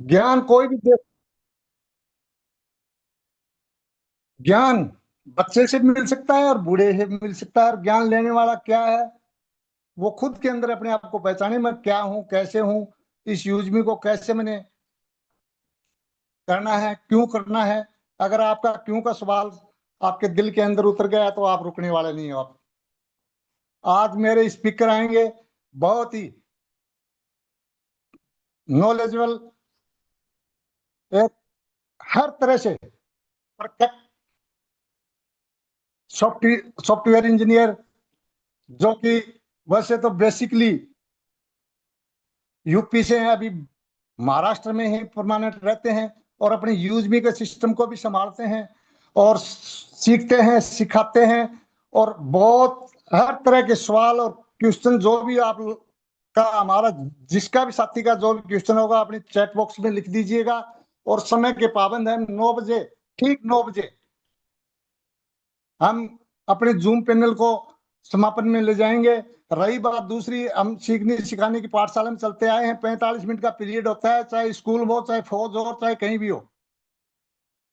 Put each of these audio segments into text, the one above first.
ज्ञान कोई भी ज्ञान बच्चे से भी मिल सकता है और बूढ़े से भी मिल सकता है। और ज्ञान लेने वाला क्या है, वो खुद के अंदर अपने आप को पहचाने, मैं क्या हूँ, कैसे हूँ, इस यूजमी को कैसे मैंने करना है, क्यों करना है। अगर आपका क्यों का सवाल आपके दिल के अंदर उतर गया है, तो आप रुकने वाले नहीं हो आप। आज मेरे स्पीकर आएंगे बहुत ही नॉलेजेबल, एक हर तरह से परफेक्ट सॉफ्टवेयर इंजीनियर, जो कि वैसे तो बेसिकली यूपी से हैं, अभी महाराष्ट्र में ही परमानेंट रहते हैं और अपने यूजमी के सिस्टम को भी संभालते हैं और सीखते हैं, सिखाते हैं। और बहुत हर तरह के सवाल और क्वेश्चन जो भी आप का हमारा जिसका भी साथी का जो भी क्वेश्चन होगा, अपनी चैट बॉक्स में लिख दीजिएगा। और समय के पाबंद हैं, 9 बजे, ठीक 9 बजे हम अपने जूम पैनल को समापन में ले जाएंगे। रही बात दूसरी, हम सीखने सिखाने की पाठशाला में चलते आए हैं, 45 मिनट का पीरियड होता है, चाहे स्कूल हो, चाहे फौज हो, चाहे कहीं भी हो।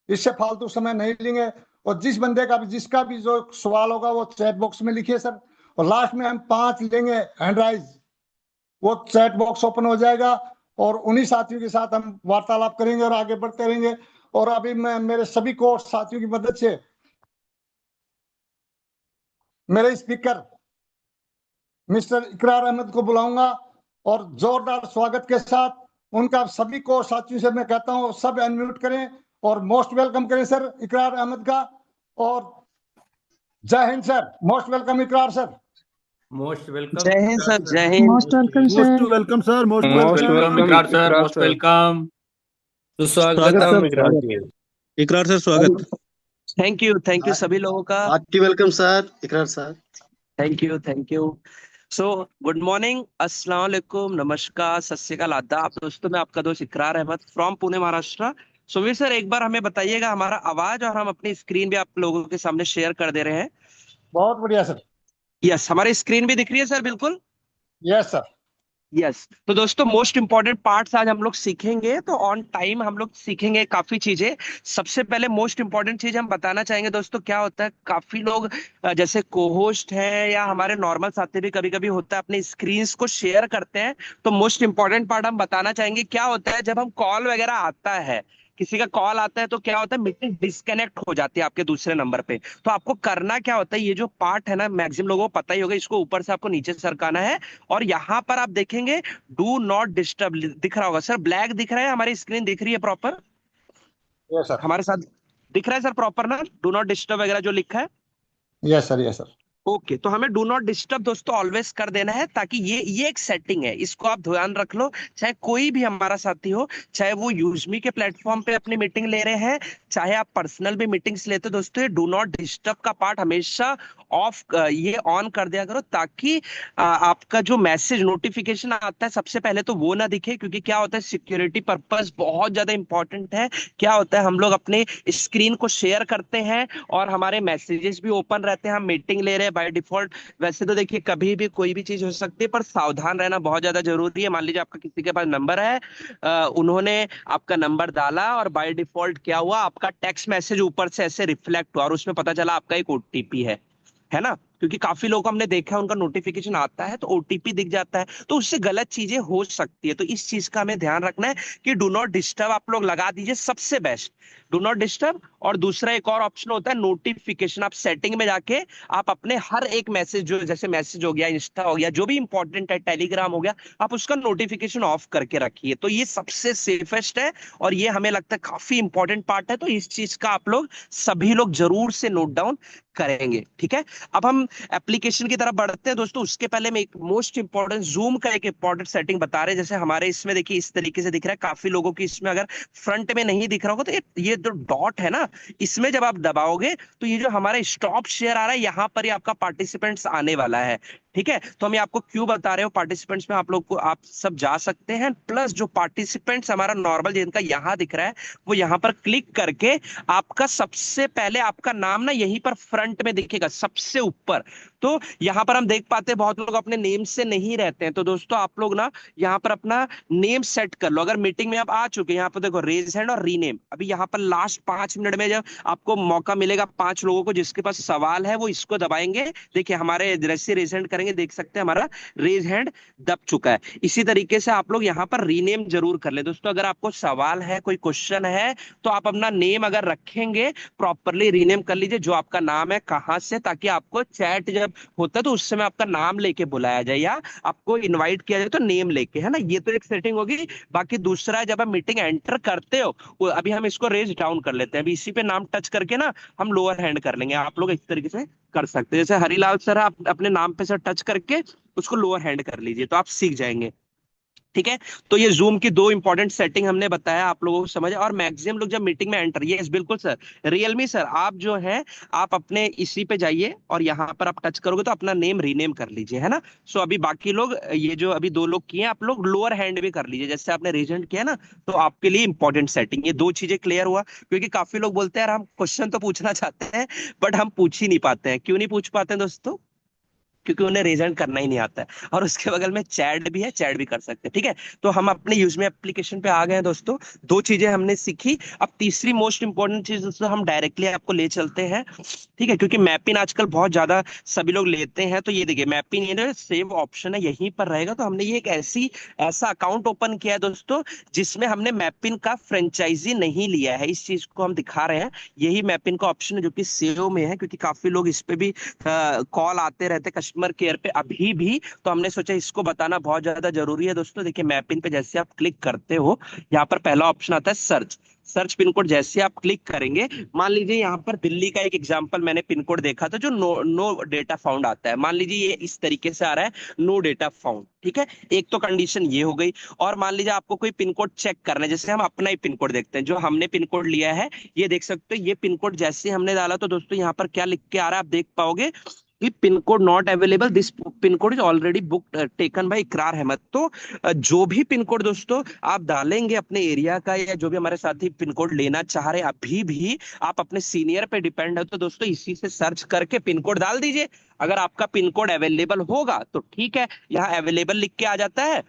इससे फालतू समय नहीं लेंगे। और जिस बंदे का भी जिसका भी जो सवाल होगा, वो चैट बॉक्स में लिखिए सर। और लास्ट में हम 5 लेंगे हैंड राइज, वो चैट बॉक्स ओपन हो जाएगा और उन्हीं साथियों के साथ हम वार्तालाप करेंगे और आगे बढ़ते रहेंगे। और अभी मैं मेरे सभी को साथियों की मदद से मेरे स्पीकर मिस्टर इकरार अहमद को बुलाऊंगा और जोरदार स्वागत के साथ उनका सभी को साथियों से मैं कहता हूं, सब अनम्यूट करें और मोस्ट वेलकम करें सर इकरार अहमद का। और जय हिंद सर, मोस्ट वेलकम इकरार सर। मोस्ट वेलकम जय हिंद सर, जय Hind. Most welcome most sir. Welcome sir, most most welcome. Welcome इकरार सर, मोस्ट वेलकम। स्वागत सुस्वागतम सर, इकरार स्वागत। जी। इकरार सर, स्वागत। थैंक यू सभी लोगों का। हार्टी वेलकम सर, इकरार sir. Thank you. So good morning, अस्सलाम वालेकुम, नमस्कार, सत श्री अकाल, आदाब दोस्तों। मैं आपका दोस्त इकरार अहमद फ्रॉम पुणे, महाराष्ट्र। सुवीर सर, एक बार हमें बताइएगा हमारा आवाज और हम अपनी स्क्रीन भी आप लोगों के सामने शेयर कर दे रहे हैं। बहुत बढ़िया सर। यस, हमारी स्क्रीन भी दिख रही है सर? बिल्कुल। Yes sir. यस। तो दोस्तों, मोस्ट इंपॉर्टेंट पार्ट्स आज हम लोग सीखेंगे, तो ऑन टाइम हम लोग सीखेंगे काफी चीजें। सबसे पहले मोस्ट इंपॉर्टेंट चीज हम बताना चाहेंगे दोस्तों, क्या होता है, काफी लोग जैसे को होस्ट हैं या हमारे नॉर्मल साथी भी कभी कभी होता है अपने स्क्रीन्स को शेयर करते हैं। तो मोस्ट इंपॉर्टेंट पार्ट हम बताना चाहेंगे, क्या होता है जब हम कॉल वगैरह आता है, किसी का कॉल आता है, तो क्या होता है, मीटिंग डिस्कनेक्ट हो जाती है आपके दूसरे नंबर पे। तो आपको करना क्या होता है, ये जो पार्ट है ना, मैक्सिमम लोगों को पता ही होगा, इसको ऊपर से आपको नीचे सरकाना है। और यहाँ पर आप देखेंगे डू नॉट डिस्टर्ब दिख रहा होगा सर, ब्लैक दिख रहा है, हमारी स्क्रीन दिख रही है प्रॉपर यस सर। हमारे साथ? दिख रहा है सर प्रॉपर ना, डू नॉट डिस्टर्ब वगैरह जो लिखा है? Yes sir. Yes sir. Okay, तो हमें डू नॉट डिस्टर्ब दोस्तों ऑलवेज कर देना है, ताकि ये एक सेटिंग है, इसको आप ध्यान रख लो। चाहे कोई भी हमारा साथी हो, चाहे वो यूजमी के प्लेटफॉर्म पे अपनी मीटिंग ले रहे हैं, चाहे आप पर्सनल भी मीटिंग्स लेते हो दोस्तों, ये डू नॉट डिस्टर्ब का पार्ट हमेशा ऑफ, ये ऑन कर दिया करो, ताकि आपका जो मैसेज नोटिफिकेशन आता है, सबसे पहले तो वो ना दिखे। क्योंकि क्या होता है, सिक्योरिटी पर्पस बहुत ज्यादा इंपॉर्टेंट है। क्या होता है, हम लोग अपने स्क्रीन को शेयर करते हैं और हमारे मैसेजेस भी ओपन रहते हैं, हम मीटिंग ले रहे हैं बाय डिफॉल्ट। वैसे तो देखिए, कभी भी कोई भी चीज हो सकती है, पर सावधान रहना बहुत ज्यादा जरूरी है। मान लीजिए आपका किसी के पास नंबर है, उन्होंने आपका नंबर डाला और बाय डिफॉल्ट क्या हुआ, आपका टेक्स्ट मैसेज ऊपर से ऐसे रिफ्लेक्ट हुआ और उसमें पता चला आपका एक ओटीपी है ना। क्योंकि काफी लोग हमने देखा है, उनका नोटिफिकेशन आता है तो ओटीपी दिख जाता है, तो उससे गलत चीजें हो सकती है। तो इस चीज का हमें ध्यान रखना है कि डू नॉट डिस्टर्ब आप लोग लगा दीजिए, सबसे बेस्ट डू नॉट डिस्टर्ब। और दूसरा एक और ऑप्शन होता है नोटिफिकेशन, आप सेटिंग में जाके आप अपने हर एक मैसेज, जो जैसे मैसेज हो गया, इंस्टा हो गया, जो भी इंपॉर्टेंट है, टेलीग्राम हो गया, आप उसका नोटिफिकेशन ऑफ करके रखिए। तो ये सबसे सेफेस्ट है और ये हमें लगता है काफी इंपॉर्टेंट पार्ट है। तो इस चीज का आप लोग सभी लोग जरूर से नोट डाउन करेंगे, ठीक है। अब हम एप्लीकेशन की तरफ बढ़ते हैं दोस्तों। उसके पहले मैं एक मोस्ट इंपॉर्टेंट जूम का एक इंपॉर्टेंट सेटिंग बता रहे हैं। जैसे हमारे इसमें देखिए इस तरीके से दिख रहा है, काफी लोगों की इसमें अगर फ्रंट में नहीं दिख रहा होगा, तो ये जो डॉट है ना, इसमें जब आप दबाओगे तो ये जो हमारा स्टॉप शेयर आ रहा है, यहाँ पर ही आपका पार्टिसिपेंट्स आने वाला है, ठीक है, तो हम ये आपको क्यों बता रहे हो, पार्टिसिपेंट्स में आप लोग को आप सब जा सकते हैं, प्लस जो पार्टिसिपेंट्स हमारा नॉर्मल जिनका यहाँ दिख रहा है वो यहाँ पर क्लिक करके आपका सबसे पहले आपका नाम ना यहीं पर फ्रंट में दिखेगा सबसे ऊपर। तो यहाँ पर हम देख पाते हैं बहुत लोग अपने नेम से नहीं रहते हैं, तो दोस्तों आप लोग ना यहाँ पर अपना नेम सेट कर लो। अगर मीटिंग में आप आ चुके हैं, यहाँ पर देखो रेज हैंड और रीनेम, अभी यहाँ पर लास्ट 5 मिनट में जब आपको मौका मिलेगा 5 लोगों को जिसके पास सवाल है वो इसको दबाएंगे। देखिए हमारे जैसे रेज हैंड करेंगे देख सकते हैं हमारा रेज हैंड दब चुका है। इसी तरीके से आप लोग यहाँ पर रीनेम जरूर कर ले दोस्तों। अगर आपको सवाल है, कोई क्वेश्चन है, तो आप अपना नेम अगर रखेंगे प्रॉपरली रीनेम कर लीजिए जो आपका नाम है कहाँ से, ताकि आपको चैट जब होता है तो उस समय आपका नाम लेके बुलाया जाए या आपको इनवाइट किया जाए तो नेम लेके, है ना। ये तो एक सेटिंग होगी। बाकी दूसरा, जब आप मीटिंग एंटर करते हो, अभी हम इसको रेज डाउन कर लेते हैं। अभी इसी पे नाम टच करके ना हम लोअर हैंड कर लेंगे। आप लोग इस तरीके से कर सकते हैं, जैसे हरिलाल सर आप अपने नाम पे सर टच करके उसको लोअर हैंड कर लीजिए तो आप सीख जाएंगे। ठीक है, तो ये जूम की 2 इंपॉर्टेंट सेटिंग हमने बताया आप लोगों को समझ। और मैक्सिमम लोग जब मीटिंग में एंटर, यस बिल्कुल सर, रियलमी सर आप जो है आप अपने इसी पे जाइए और यहाँ पर आप टच करोगे तो अपना नेम रीनेम कर लीजिए, है ना। सो अभी बाकी लोग, ये जो अभी 2 लोग किए आप लोग लोअर हैंड भी कर लीजिए जैसे आपने रेजेंट किया ना। तो आपके लिए इंपॉर्टेंट सेटिंग, ये 2 चीजें क्लियर हुआ। क्योंकि काफी लोग बोलते हैं यार हम क्वेश्चन तो पूछना चाहते हैं बट हम पूछ ही नहीं पाते हैं। क्यों नहीं पूछ पाते हैं दोस्तों? क्योंकि उन्हें रेजल्ट करना ही नहीं आता है। और उसके बगल में चैट भी है, चैट भी कर सकते हैं। ठीक है, तो हम अपने यूज में एप्लीकेशन पे आ गए हैं दोस्तों। 2 चीजें हमने सीखी। अब तीसरी मोस्ट इंपॉर्टेंट चीज दोस्तों हम डायरेक्टली आपको ले चलते हैं। ठीक है, क्योंकि मैपिन आजकल बहुत ज्यादा सभी लोग लेते हैं। तो ये देखिए मैपिन, ये जो सेव ऑप्शन है यहीं पर रहेगा। तो हमने ये एक ऐसा अकाउंट ओपन किया है दोस्तों जिसमें हमने मैपिन का फ्रेंचाइजी नहीं लिया है। इस चीज को हम दिखा रहे हैं। यही मैपिन का ऑप्शन है जो कि सेव में है, क्योंकि काफी लोग इस पे भी कॉल आते रहते कस्टमर केयर पे अभी भी। तो हमने सोचा इसको बताना बहुत ज्यादा जरूरी है दोस्तों। देखिए मैपिन पे जैसे आप क्लिक करते हो, यहाँ पर पहला ऑप्शन आता है सर्च। सर्च पिन कोड जैसे आप क्लिक करेंगे, मान लीजिए यहाँ पर दिल्ली का एक एग्जांपल मैंने पिन कोड देखा था जो नो डेटा फाउंड आता है। मान लीजिए ये इस तरीके से आ रहा है, नो डेटा फाउंड। ठीक है, एक तो कंडीशन ये हो गई। और मान लीजिए आपको कोई पिन कोड चेक करना है, जैसे हम अपना ही पिन कोड देखते हैं, जो हमने पिन कोड लिया है ये देख सकते हो। ये पिन कोड जैसे हमने डाला तो दोस्तों यहाँ पर क्या लिख के आ रहा है आप देख पाओगे कि pin code not available, this pin code is already book taken by इकरार अहमद। तो जो भी पिन कोड दोस्तों आप डालेंगे अपने एरिया का, या जो भी हमारे साथी पिन कोड लेना चाह रहे हैं, अभी भी आप अपने सीनियर पे डिपेंड है तो दोस्तों इसी से सर्च करके पिन कोड डाल दीजिए। अगर आपका पिन कोड अवेलेबल होगा तो ठीक है, यहाँ अवेलेबल लिख के आ जाता है,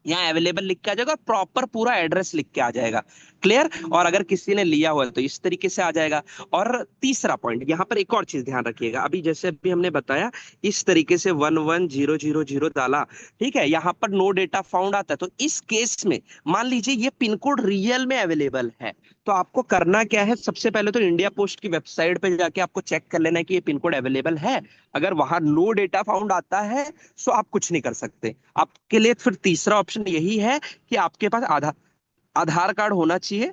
यहाँ अवेलेबल लिख के आ जाएगा, प्रॉपर पूरा एड्रेस लिख के आ जाएगा। क्लियर? और अगर किसी ने लिया हुआ है तो इस तरीके से आ जाएगा। और तीसरा पॉइंट, यहाँ पर एक और चीज ध्यान रखिएगा। अभी जैसे अभी हमने बताया इस तरीके से 11000 डाला, ठीक है, यहाँ पर नो डेटा फाउंड आता है। तो इस केस में मान लीजिए ये पिन कोड रियल में अवेलेबल है, तो आपको करना क्या है, सबसे पहले तो इंडिया पोस्ट की वेबसाइट पे जाके आपको चेक कर लेना है कि ये पिन कोड अवेलेबल है। अगर वहां नो डेटा फाउंड आता है तो आप कुछ नहीं कर सकते। आपके लिए फिर तीसरा ऑप्शन यही है कि आपके पास आधार आधार कार्ड होना चाहिए।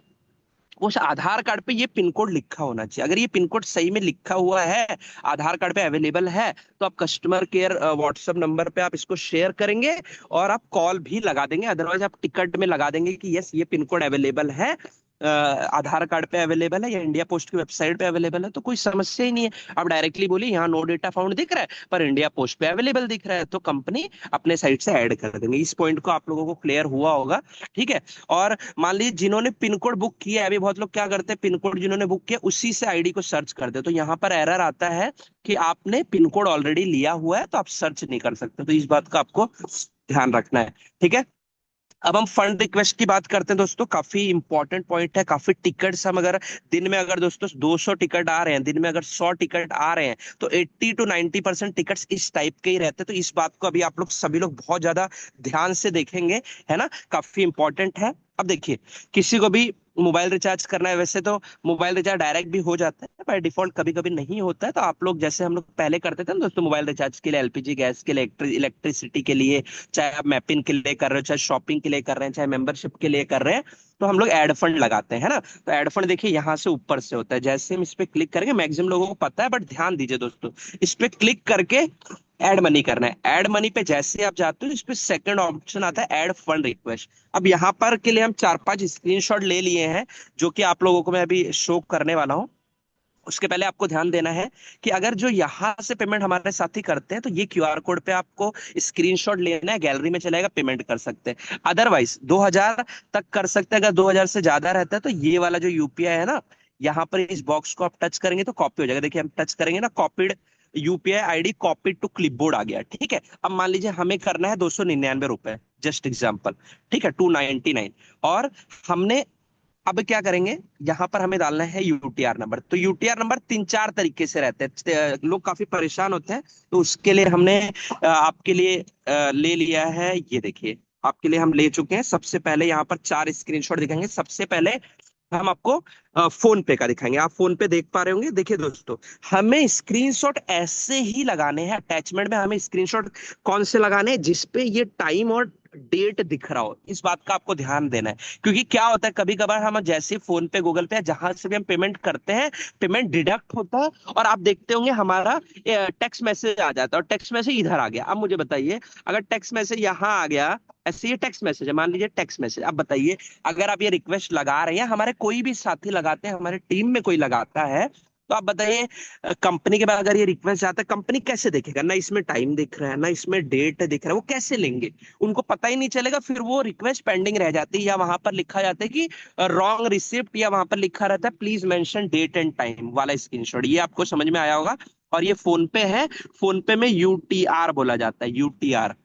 उस आधार कार्ड पे ये पिन कोड लिखा होना चाहिए। अगर ये पिन कोड सही में लिखा हुआ है, आधार कार्ड पे अवेलेबल है, तो आप कस्टमर केयर व्हाट्सएप नंबर पे आप इसको शेयर करेंगे और आप कॉल भी लगा देंगे। अदरवाइज आप टिकट में लगा देंगे कि यस ये पिन कोड अवेलेबल है, आधार कार्ड पे अवेलेबल है या इंडिया पोस्ट की वेबसाइट पे अवेलेबल है, तो कोई समस्या ही नहीं है। आप डायरेक्टली बोलिए यहाँ नो डेटा फाउंड दिख रहा है पर इंडिया पोस्ट पे अवेलेबल दिख रहा है, तो कंपनी अपने साइड से ऐड कर देंगे। इस पॉइंट को आप लोगों को क्लियर हुआ होगा। ठीक है, और मान लीजिए जिन्होंने पिन कोड बुक किया है, अभी बहुत लोग क्या करते हैं, पिन कोड जिन्होंने बुक किया उसी से आईडी को सर्च कर दे, तो यहाँ पर एरर आता है कि आपने पिन कोड ऑलरेडी लिया हुआ है तो आप सर्च नहीं कर सकते। तो इस बात का आपको ध्यान रखना है। ठीक है, अब हम फंड रिक्वेस्ट की बात करते हैं दोस्तों। काफी इंपॉर्टेंट पॉइंट है। काफी टिकट्स हम अगर दिन में अगर दोस्तों 200 टिकट आ रहे हैं, दिन में अगर 100 टिकट आ रहे हैं, तो 80 to 90% टिकट्स इस टाइप के ही रहते हैं। तो इस बात को अभी आप लोग सभी लोग बहुत ज्यादा ध्यान से देखेंगे, है ना, काफी इंपॉर्टेंट है। अब देखिए, किसी को भी मोबाइल रिचार्ज करना है, वैसे तो मोबाइल रिचार्ज डायरेक्ट भी हो जाता है, बाय डिफॉल्ट कभी कभी नहीं होता है। तो आप लोग जैसे हम लोग पहले करते थे ना दोस्तों, मोबाइल रिचार्ज के लिए, एलपीजी गैस के लिए, इलेक्ट्रिसिटी के लिए, चाहे आप मैपिंग के लिए कर रहे हो, चाहे शॉपिंग के लिए कर रहे हैं, चाहे मेंबरशिप के लिए कर रहे हैं, तो हम लोग एड फंड लगाते हैं, है ना। तो एड फंड देखिए यहाँ से ऊपर से होता है। जैसे हम इस पे क्लिक करेंगे, मैक्सिमम लोगों को पता है बट ध्यान दीजिए दोस्तों, इस पे क्लिक करके ऐड मनी करना है। ऐड मनी पे जैसे आप जाते हो, इस पे सेकंड ऑप्शन आता है ऐड फंड रिक्वेस्ट। अब यहाँ पर के लिए हम 4-5 स्क्रीनशॉट ले लिए हैं जो कि आप लोगों को मैं अभी शो करने वाला हूँ। उसके पहले आपको ध्यान देना है कि अगर जो यहाँ से पेमेंट हमारे साथी करते हैं तो ये क्यूआर कोड पे आपको स्क्रीनशॉट लेना है, गैलरी में चलेगा, पेमेंट कर सकते हैं। अदरवाइज 2000 तक कर सकते हैं। अगर 2000 से ज्यादा रहता है तो ये वाला जो यूपीआई है ना, यहाँ पर इस बॉक्स को आप टच करेंगे तो कॉपी हो जाएगा। देखिए हम टच करेंगे ना, copied UPI ID copy to clipboard आ गया। ठीक है, अब मान लीजिए हमें करना है 299 रुपए, जस्ट एग्जाम्पल। ठीक है, 299। और हमने अब क्या करेंगे, यहाँ पर हमें डालना है यूटीआर नंबर। तो यूटीआर नंबर 3-4 तरीके से रहते हैं, लोग काफी परेशान होते हैं। तो उसके लिए हमने आपके लिए ले लिया है, ये देखिए आपके लिए हम ले चुके हैं। सबसे पहले यहाँ पर 4 स्क्रीनशॉट दिखाएंगे। सबसे पहले हम आपको फोन पे का दिखाएंगे। आप फोन पे देख पा रहे होंगे। देखिए दोस्तों, हमें स्क्रीनशॉट ऐसे ही लगाने हैं। अटैचमेंट में हमें स्क्रीनशॉट कौन से लगाने हैं, जिसपे ये टाइम और डेट दिख रहा हो। इस बात का आपको ध्यान देना है, क्योंकि क्या होता है कभी कभार हम जैसे फोन पे, गूगल पे, जहां से भी हम पेमेंट करते हैं, पेमेंट डिडक्ट होता है और आप देखते होंगे हमारा टेक्स्ट मैसेज आ जाता है और टेक्स्ट मैसेज इधर आ गया। अब मुझे बताइए, अगर टेक्स्ट मैसेज यहाँ आ गया, ऐसे ये टेक्स्ट मैसेज है, मान लीजिए टेक्स्ट मैसेज। अब बताइए, अगर आप ये रिक्वेस्ट लगा रहे हैं, हमारे कोई भी साथी लगाते हैं, हमारे टीम में कोई लगाता है, तो आप बताइए कंपनी के बाद अगर ये रिक्वेस्ट जाता है, कंपनी कैसे देखेगा? ना इसमें टाइम दिख रहा है, ना इसमें डेट दिख रहा है, वो कैसे लेंगे? उनको पता ही नहीं चलेगा। फिर वो रिक्वेस्ट पेंडिंग रह जाती है, या वहां पर लिखा जाता है कि रॉन्ग रिसिप्ट, या वहां पर लिखा रहता है please mention date and time वाला स्क्रीनशॉट। ये आपको समझ में आया होगा। और ये फोन पे है, फोन पे में यूटीआर बोला जाता है, यूटीआर।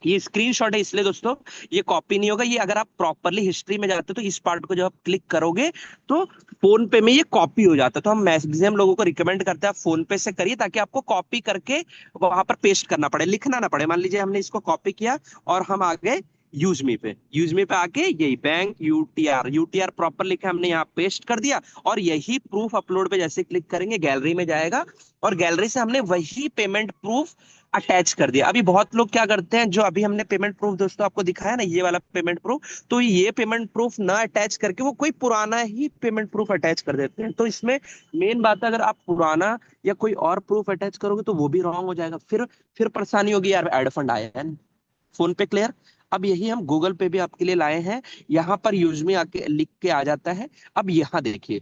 ये स्क्रीनशॉट है, इसलिए दोस्तों ये कॉपी नहीं होगा। ये अगर आप प्रॉपरली हिस्ट्री में जाते हो तो इस पार्ट को जब आप क्लिक करोगे तो फोन पे में ये कॉपी हो जाता है। तो हम मैक्सिमम लोगों को रिकमेंड करते हैं आप फोन पे से करिए, ताकि आपको कॉपी करके वहां पर पेस्ट करना पड़े, लिखना ना पड़े। मान लीजिए हमने इसको कॉपी किया और हम आ गए यूजमी पे। यूजमी पे आके यही बैंक यूटीआर, यूटीआर प्रॉपर लिखा हमने यहाँ पेस्ट कर दिया। और यही प्रूफ अपलोड पे जैसे क्लिक करेंगे गैलरी में जाएगा, और गैलरी से हमने वही पेमेंट प्रूफ अटैच कर दिया। अभी बहुत लोग क्या करते हैं, जो अभी हमने पेमेंट प्रूफ दोस्तों आपको दिखाया ना, ये वाला पेमेंट प्रूफ, तो ये पेमेंट प्रूफ ना अटैच करके वो कोई पुराना ही पेमेंट प्रूफ अटैच कर देते हैं। तो इसमें मेन बात है, अगर आप पुराना या कोई और प्रूफ अटैच करोगे तो वो भी रॉन्ग हो जाएगा। फिर परेशानी होगी, यार एड फंड आया है नहीं। फोन पे क्लियर? अब यही हम गूगल पे भी आपके लिए लाए हैं। यहाँ पर यूज में आके लिख के आ जाता है। अब यहाँ देखिए,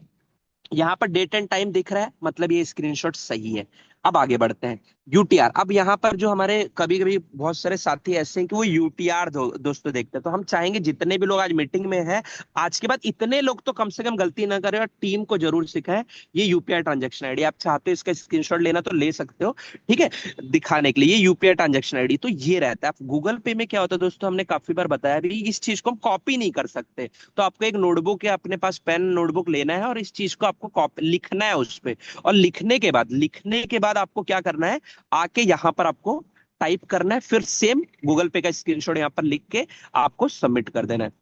यहाँ पर डेट एंड टाइम दिख रहा है, मतलब ये स्क्रीनशॉट सही है। अब आगे बढ़ते हैं, यूटीआर। अब यहाँ पर जो हमारे कभी कभी बहुत सारे साथी ऐसे हैं कि वो यूटीआर दोस्तों देखते हैं। तो हम चाहेंगे जितने भी लोग आज मीटिंग में हैं, आज के बाद इतने लोग तो कम से कम गलती ना करें और टीम को जरूर सिखाएं। ये यूपीआई ट्रांजेक्शन आईडी, आप चाहते हो इसका स्क्रीनशॉट लेना तो ले सकते हो, ठीक है, दिखाने के लिए। ये यूपीआई ट्रांजेक्शन आईडी तो ये रहता है। गूगल पे में क्या होता है दोस्तों, हमने काफी बार बताया भी, इस चीज को हम कॉपी नहीं कर सकते। तो आपको एक नोटबुक या अपने पास पेन नोटबुक लेना है और इस चीज को आपको कॉपी लिखना है उस पे। और लिखने के बाद आपको क्या करना है, आके यहाँ पर आपको टाइप करना है, फिर सेम गूगल पे का स्क्रीनशॉट यहाँ पर लिख के आपको सबमिट कर देना है।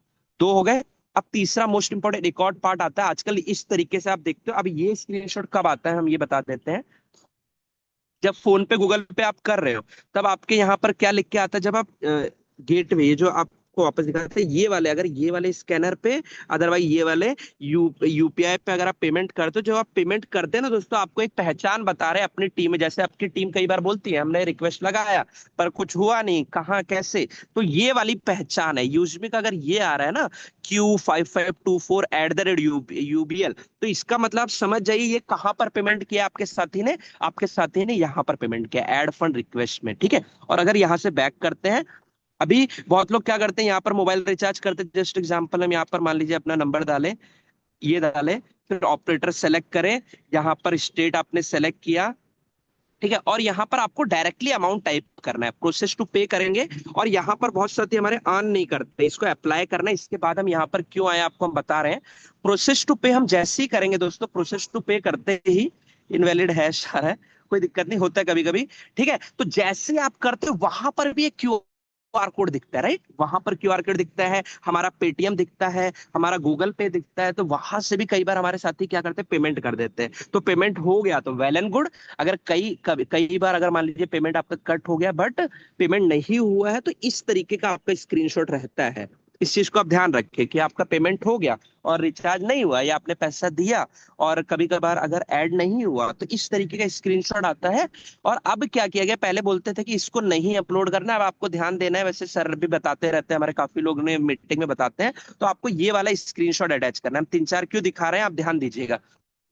2 हो गए। अब तीसरा मोस्ट इंपोर्टेंट रिकॉर्ड पार्ट आता है। आजकल इस तरीके से आप देखते हो। अब ये स्क्रीनशॉट कब आता है हम ये बता देते हैं। जब फोन पे गूगल पे आप कर रहे हो, तब आपके यहाँ पर क्या लिख के आता है, जब आप गेटवे जो आपको वापस दिखाते हैं, ये वाले, अगर ये वाले स्कैनर पे, अदरवाइज ये वाले यूपीआई पे अगर आप पेमेंट करते हो, जो आप पेमेंट करते हैं ना दोस्तों, आपको एक पहचान बता रहे हैं अपनी टीम में। जैसे आपकी टीम कई बार बोलती है हमने रिक्वेस्ट लगाया पर कुछ हुआ नहीं, कहाँ कैसे, तो ये वाली पहचान है यूजमी का। अगर ये आ रहा है ना Q5524 तो इसका मतलब समझ जाइए ये कहाँ पर पेमेंट किया आपके साथी ने यहाँ पर पेमेंट किया, एड फंड रिक्वेस्ट में, ठीक है। और अगर यहाँ से बैक करते हैं, अभी बहुत लोग क्या करते हैं, यहाँ पर मोबाइल रिचार्ज करते हैं। जस्ट एग्जांपल, हम यहाँ पर मान लीजिए अपना नंबर डालें, ये डालें, फिर ऑपरेटर सेलेक्ट करें, यहाँ पर स्टेट आपने सेलेक्ट किया, ठीक है। और यहाँ पर आपको डायरेक्टली अमाउंट टाइप करना है, प्रोसेस टू पे करेंगे। और यहाँ पर बहुत साथी हमारे ऑन नहीं करते, इसको अप्लाई करना है। इसके बाद हम यहाँ पर क्यों आए आपको हम बता रहे हैं। प्रोसेस टू पे हम जैसे ही करेंगे दोस्तों, प्रोसेस टू पे करते ही इनवैलिड हैश आ रहा है, कोई दिक्कत नहीं, होता है कभी कभी, ठीक है। तो जैसे आप करते हो वहां पर भी एक क्यूआर कोड दिखता है, राइट, वहां पर क्यूआर कोड दिखता है, हमारा पेटीएम दिखता है, हमारा गूगल पे दिखता है। तो वहां से भी कई बार हमारे साथी क्या करते हैं, पेमेंट कर देते हैं। तो पेमेंट हो गया तो वेल एंड गुड। अगर कई बार अगर मान लीजिए पेमेंट आपका कट हो गया बट पेमेंट नहीं हुआ है, तो इस तरीके का आपका स्क्रीनशॉट रहता है। इस चीज को आप ध्यान रखें कि आपका पेमेंट हो गया और रिचार्ज नहीं हुआ, या आपने पैसा दिया और कभी कभार अगर ऐड नहीं हुआ, तो इस तरीके का स्क्रीनशॉट आता है। और अब क्या किया गया, पहले बोलते थे कि इसको नहीं अपलोड करना, अब आपको ध्यान देना है। वैसे सर भी बताते रहते हैं, हमारे काफी लोग ने मीटिंग में बताते हैं। तो आपको ये वाला स्क्रीनशॉट अटैच करना है। हम 3-4 क्यों दिखा रहे हैं, आप ध्यान दीजिएगा।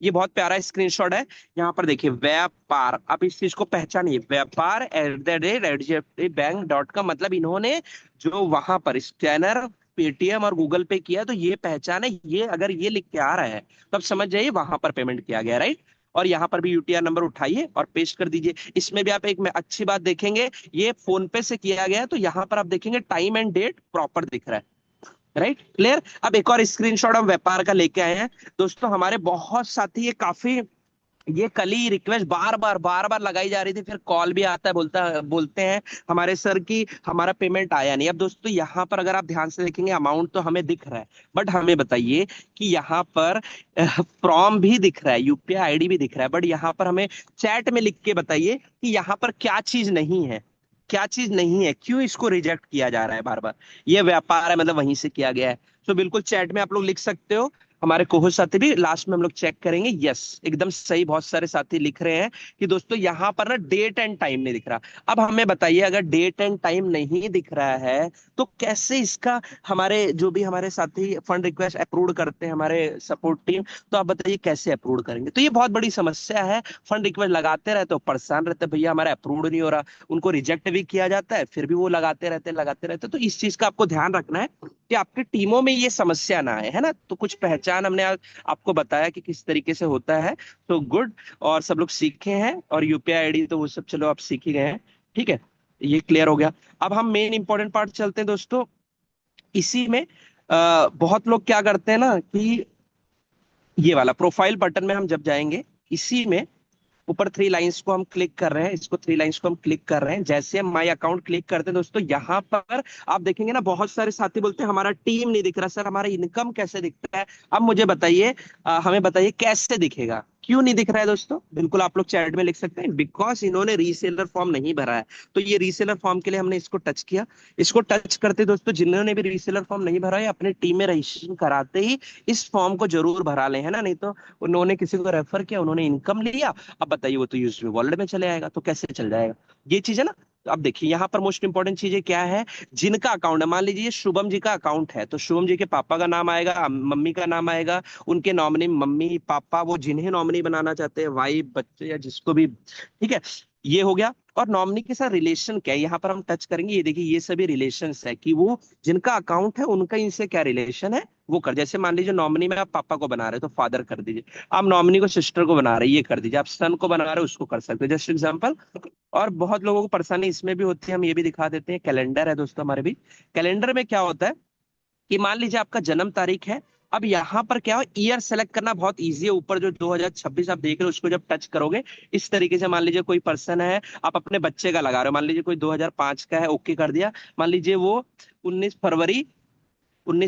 ये बहुत प्यारा स्क्रीनशॉट है। यहाँ पर देखिए व्यापार, आप इस चीज को पहचानिए, व्यापार @HDFC Bank का मतलब इन्होंने जो वहां पर स्कैनर पेटीएम और गूगल पे किया, तो ये पहचान है, ये अगर ये लिख के आ रहा है तो आप समझ जाइए वहां पर पेमेंट किया गया, राइट। और यहाँ पर भी यूटीआर नंबर उठाइए और पेस्ट कर दीजिए। इसमें भी आप एक में अच्छी बात देखेंगे, ये फोन पे से किया गया है, तो यहाँ पर आप देखेंगे टाइम एंड डेट प्रॉपर दिख रहा है, राइट, क्लियर। अब एक और स्क्रीनशॉट हम व्यापार का लेके आए हैं दोस्तों। हमारे बहुत साथी ये काफी, ये कल ही रिक्वेस्ट बार बार लगाई जा रही थी, फिर कॉल भी आता है, बोलते हैं हमारे सर की हमारा पेमेंट आया नहीं। अब दोस्तों यहाँ पर अगर आप ध्यान से देखेंगे अमाउंट तो हमें दिख रहा है, बट हमें बताइए कि यहाँ पर फ्रॉम भी दिख रहा है, यूपीआई आईडी भी दिख रहा है, बट यहाँ पर हमें चैट में लिख के बताइए कि यहाँ पर क्या चीज नहीं है, क्या चीज नहीं है, क्यों इसको रिजेक्ट किया जा रहा है बार बार। ये व्यापार है, मतलब वहीं से किया गया है। तो बिल्कुल चैट में आप लोग लिख सकते हो। हमारे कोहो साथी भी लास्ट में हम लोग चेक करेंगे, यस एकदम सही, बहुत सारे साथी लिख रहे हैं कि दोस्तों यहाँ पर ना डेट एंड टाइम नहीं दिख रहा। अब हमें बताइए अगर डेट एंड टाइम नहीं दिख रहा है तो कैसे इसका, हमारे जो भी हमारे साथी फंड रिक्वेस्ट अप्रूव करते हैं, हमारे सपोर्ट टीम, तो आप बताइए कैसे अप्रूव करेंगे। तो ये बहुत बड़ी समस्या है। फंड रिक्वेस्ट लगाते रहते हो, परेशान रहते हैं, भैया हमारा अप्रूव नहीं हो रहा, उनको रिजेक्ट भी किया जाता है, फिर भी वो लगाते रहते। तो इस चीज का आपको ध्यान रखना है कि आपकी टीमों में ये समस्या ना आए, है ना। तो कुछ पहचान हमने आज आपको बताया कि किस तरीके से होता है, तो गुड। और सब लोग सीखे हैं, और यूपीआई आईडी तो वो सब चलो आप सीख ही गए हैं, ठीक है, ये क्लियर हो गया। अब हम मेन इंपॉर्टेंट पार्ट चलते हैं दोस्तों। इसी में बहुत लोग क्या करते हैं ना कि ये वाला प्रोफाइल बटन में हम जब जाएंगे, इसी में ऊपर थ्री लाइंस को हम क्लिक कर रहे हैं, इसको थ्री लाइंस को हम क्लिक कर रहे हैं, जैसे हम माय अकाउंट क्लिक करते हैं दोस्तों, यहाँ पर आप देखेंगे ना बहुत सारे साथी बोलते हैं हमारा टीम नहीं दिख रहा सर, हमारा इनकम कैसे दिखता है। अब मुझे बताइए, हमें बताइए कैसे दिखेगा, क्यों नहीं दिख रहा है दोस्तों। बिल्कुल आप लोग चैट में लिख सकते हैं, बिकॉज इन्होंने रीसेलर फॉर्म नहीं भरा है। तो ये रीसेलर फॉर्म के लिए हमने इसको टच किया। इसको टच करते दोस्तों जिन्होंने भी रीसेलर फॉर्म नहीं भरा है, अपने टीम में रजिस्ट्रेशन कराते ही इस फॉर्म को जरूर भरा ले, है ना, नहीं तो उन्होंने किसी को रेफर किया, उन्होंने इनकम लिया, अब बताइए वो तो यूएसबी वॉलेट में चले आएगा, तो कैसे चल जाएगा, ये चीज है ना। तो अब देखिए यहाँ पर मोस्ट इंपॉर्टेंट चीजें क्या है, जिनका अकाउंट है, मान लीजिए शुभम जी का अकाउंट है, तो शुभम जी के पापा का नाम आएगा, मम्मी का नाम आएगा, उनके नॉमिनी मम्मी पापा, वो जिन्हें नॉमिनी बनाना चाहते हैं, वाइफ बच्चे या जिसको भी, ठीक है, ये हो गया। और नॉमिनी के साथ रिलेशन क्या है, यहाँ पर हम टच करेंगे, ये देखिए ये सभी रिलेशन है कि वो जिनका अकाउंट है उनका इनसे क्या रिलेशन है वो कर। जैसे मान लीजिए नॉमिनी में आप पापा को बना रहे हो तो फादर कर दीजिए, आप नॉमिनी को सिस्टर को बना रहे हैं ये कर दीजिए, आप सन को बना रहे हो उसको कर सकते हैं, जस्ट एग्जांपल। और बहुत लोगों को परेशानी इसमें भी होती है, हम ये भी दिखा देते हैं, कैलेंडर है दोस्तों हमारे भी। कैलेंडर में क्या होता है कि मान लीजिए आपका जन्म तारीख है, अब यहाँ पर क्या हो, ईयर सेलेक्ट करना बहुत इजी है। ऊपर जो 2026 आप देख रहे हो उसको जब टच करोगे इस तरीके से, मान लीजिए कोई पर्सन है, आप अपने बच्चे का लगा रहे हो, मान लीजिए कोई 2005 का है, ओके कर दिया। मान लीजिए वो 19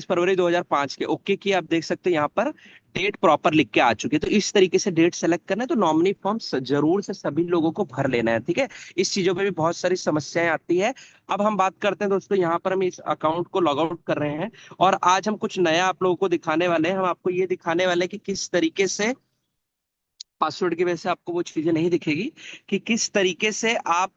फरवरी 2005 के, ओके किया। आप देख सकते हैं यहाँ पर डेट प्रॉपर लिख के आ चुकी है। तो इस तरीके से डेट सेलेक्ट करना है, तो नॉमिनी फॉर्म जरूर से सभी लोगों को भर लेना है, ठीक है। इस चीजों में भी बहुत सारी समस्याएं आती है। अब हम बात करते हैं दोस्तों, यहाँ पर हम इस अकाउंट को लॉग आउट कर रहे हैं, और आज हम कुछ नया आप लोगों को दिखाने वाले हैं। हम आपको ये दिखाने वाले हैं कि किस तरीके से, पासवर्ड की वजह से आपको वो चीजें नहीं दिखेगी, कि किस तरीके से आप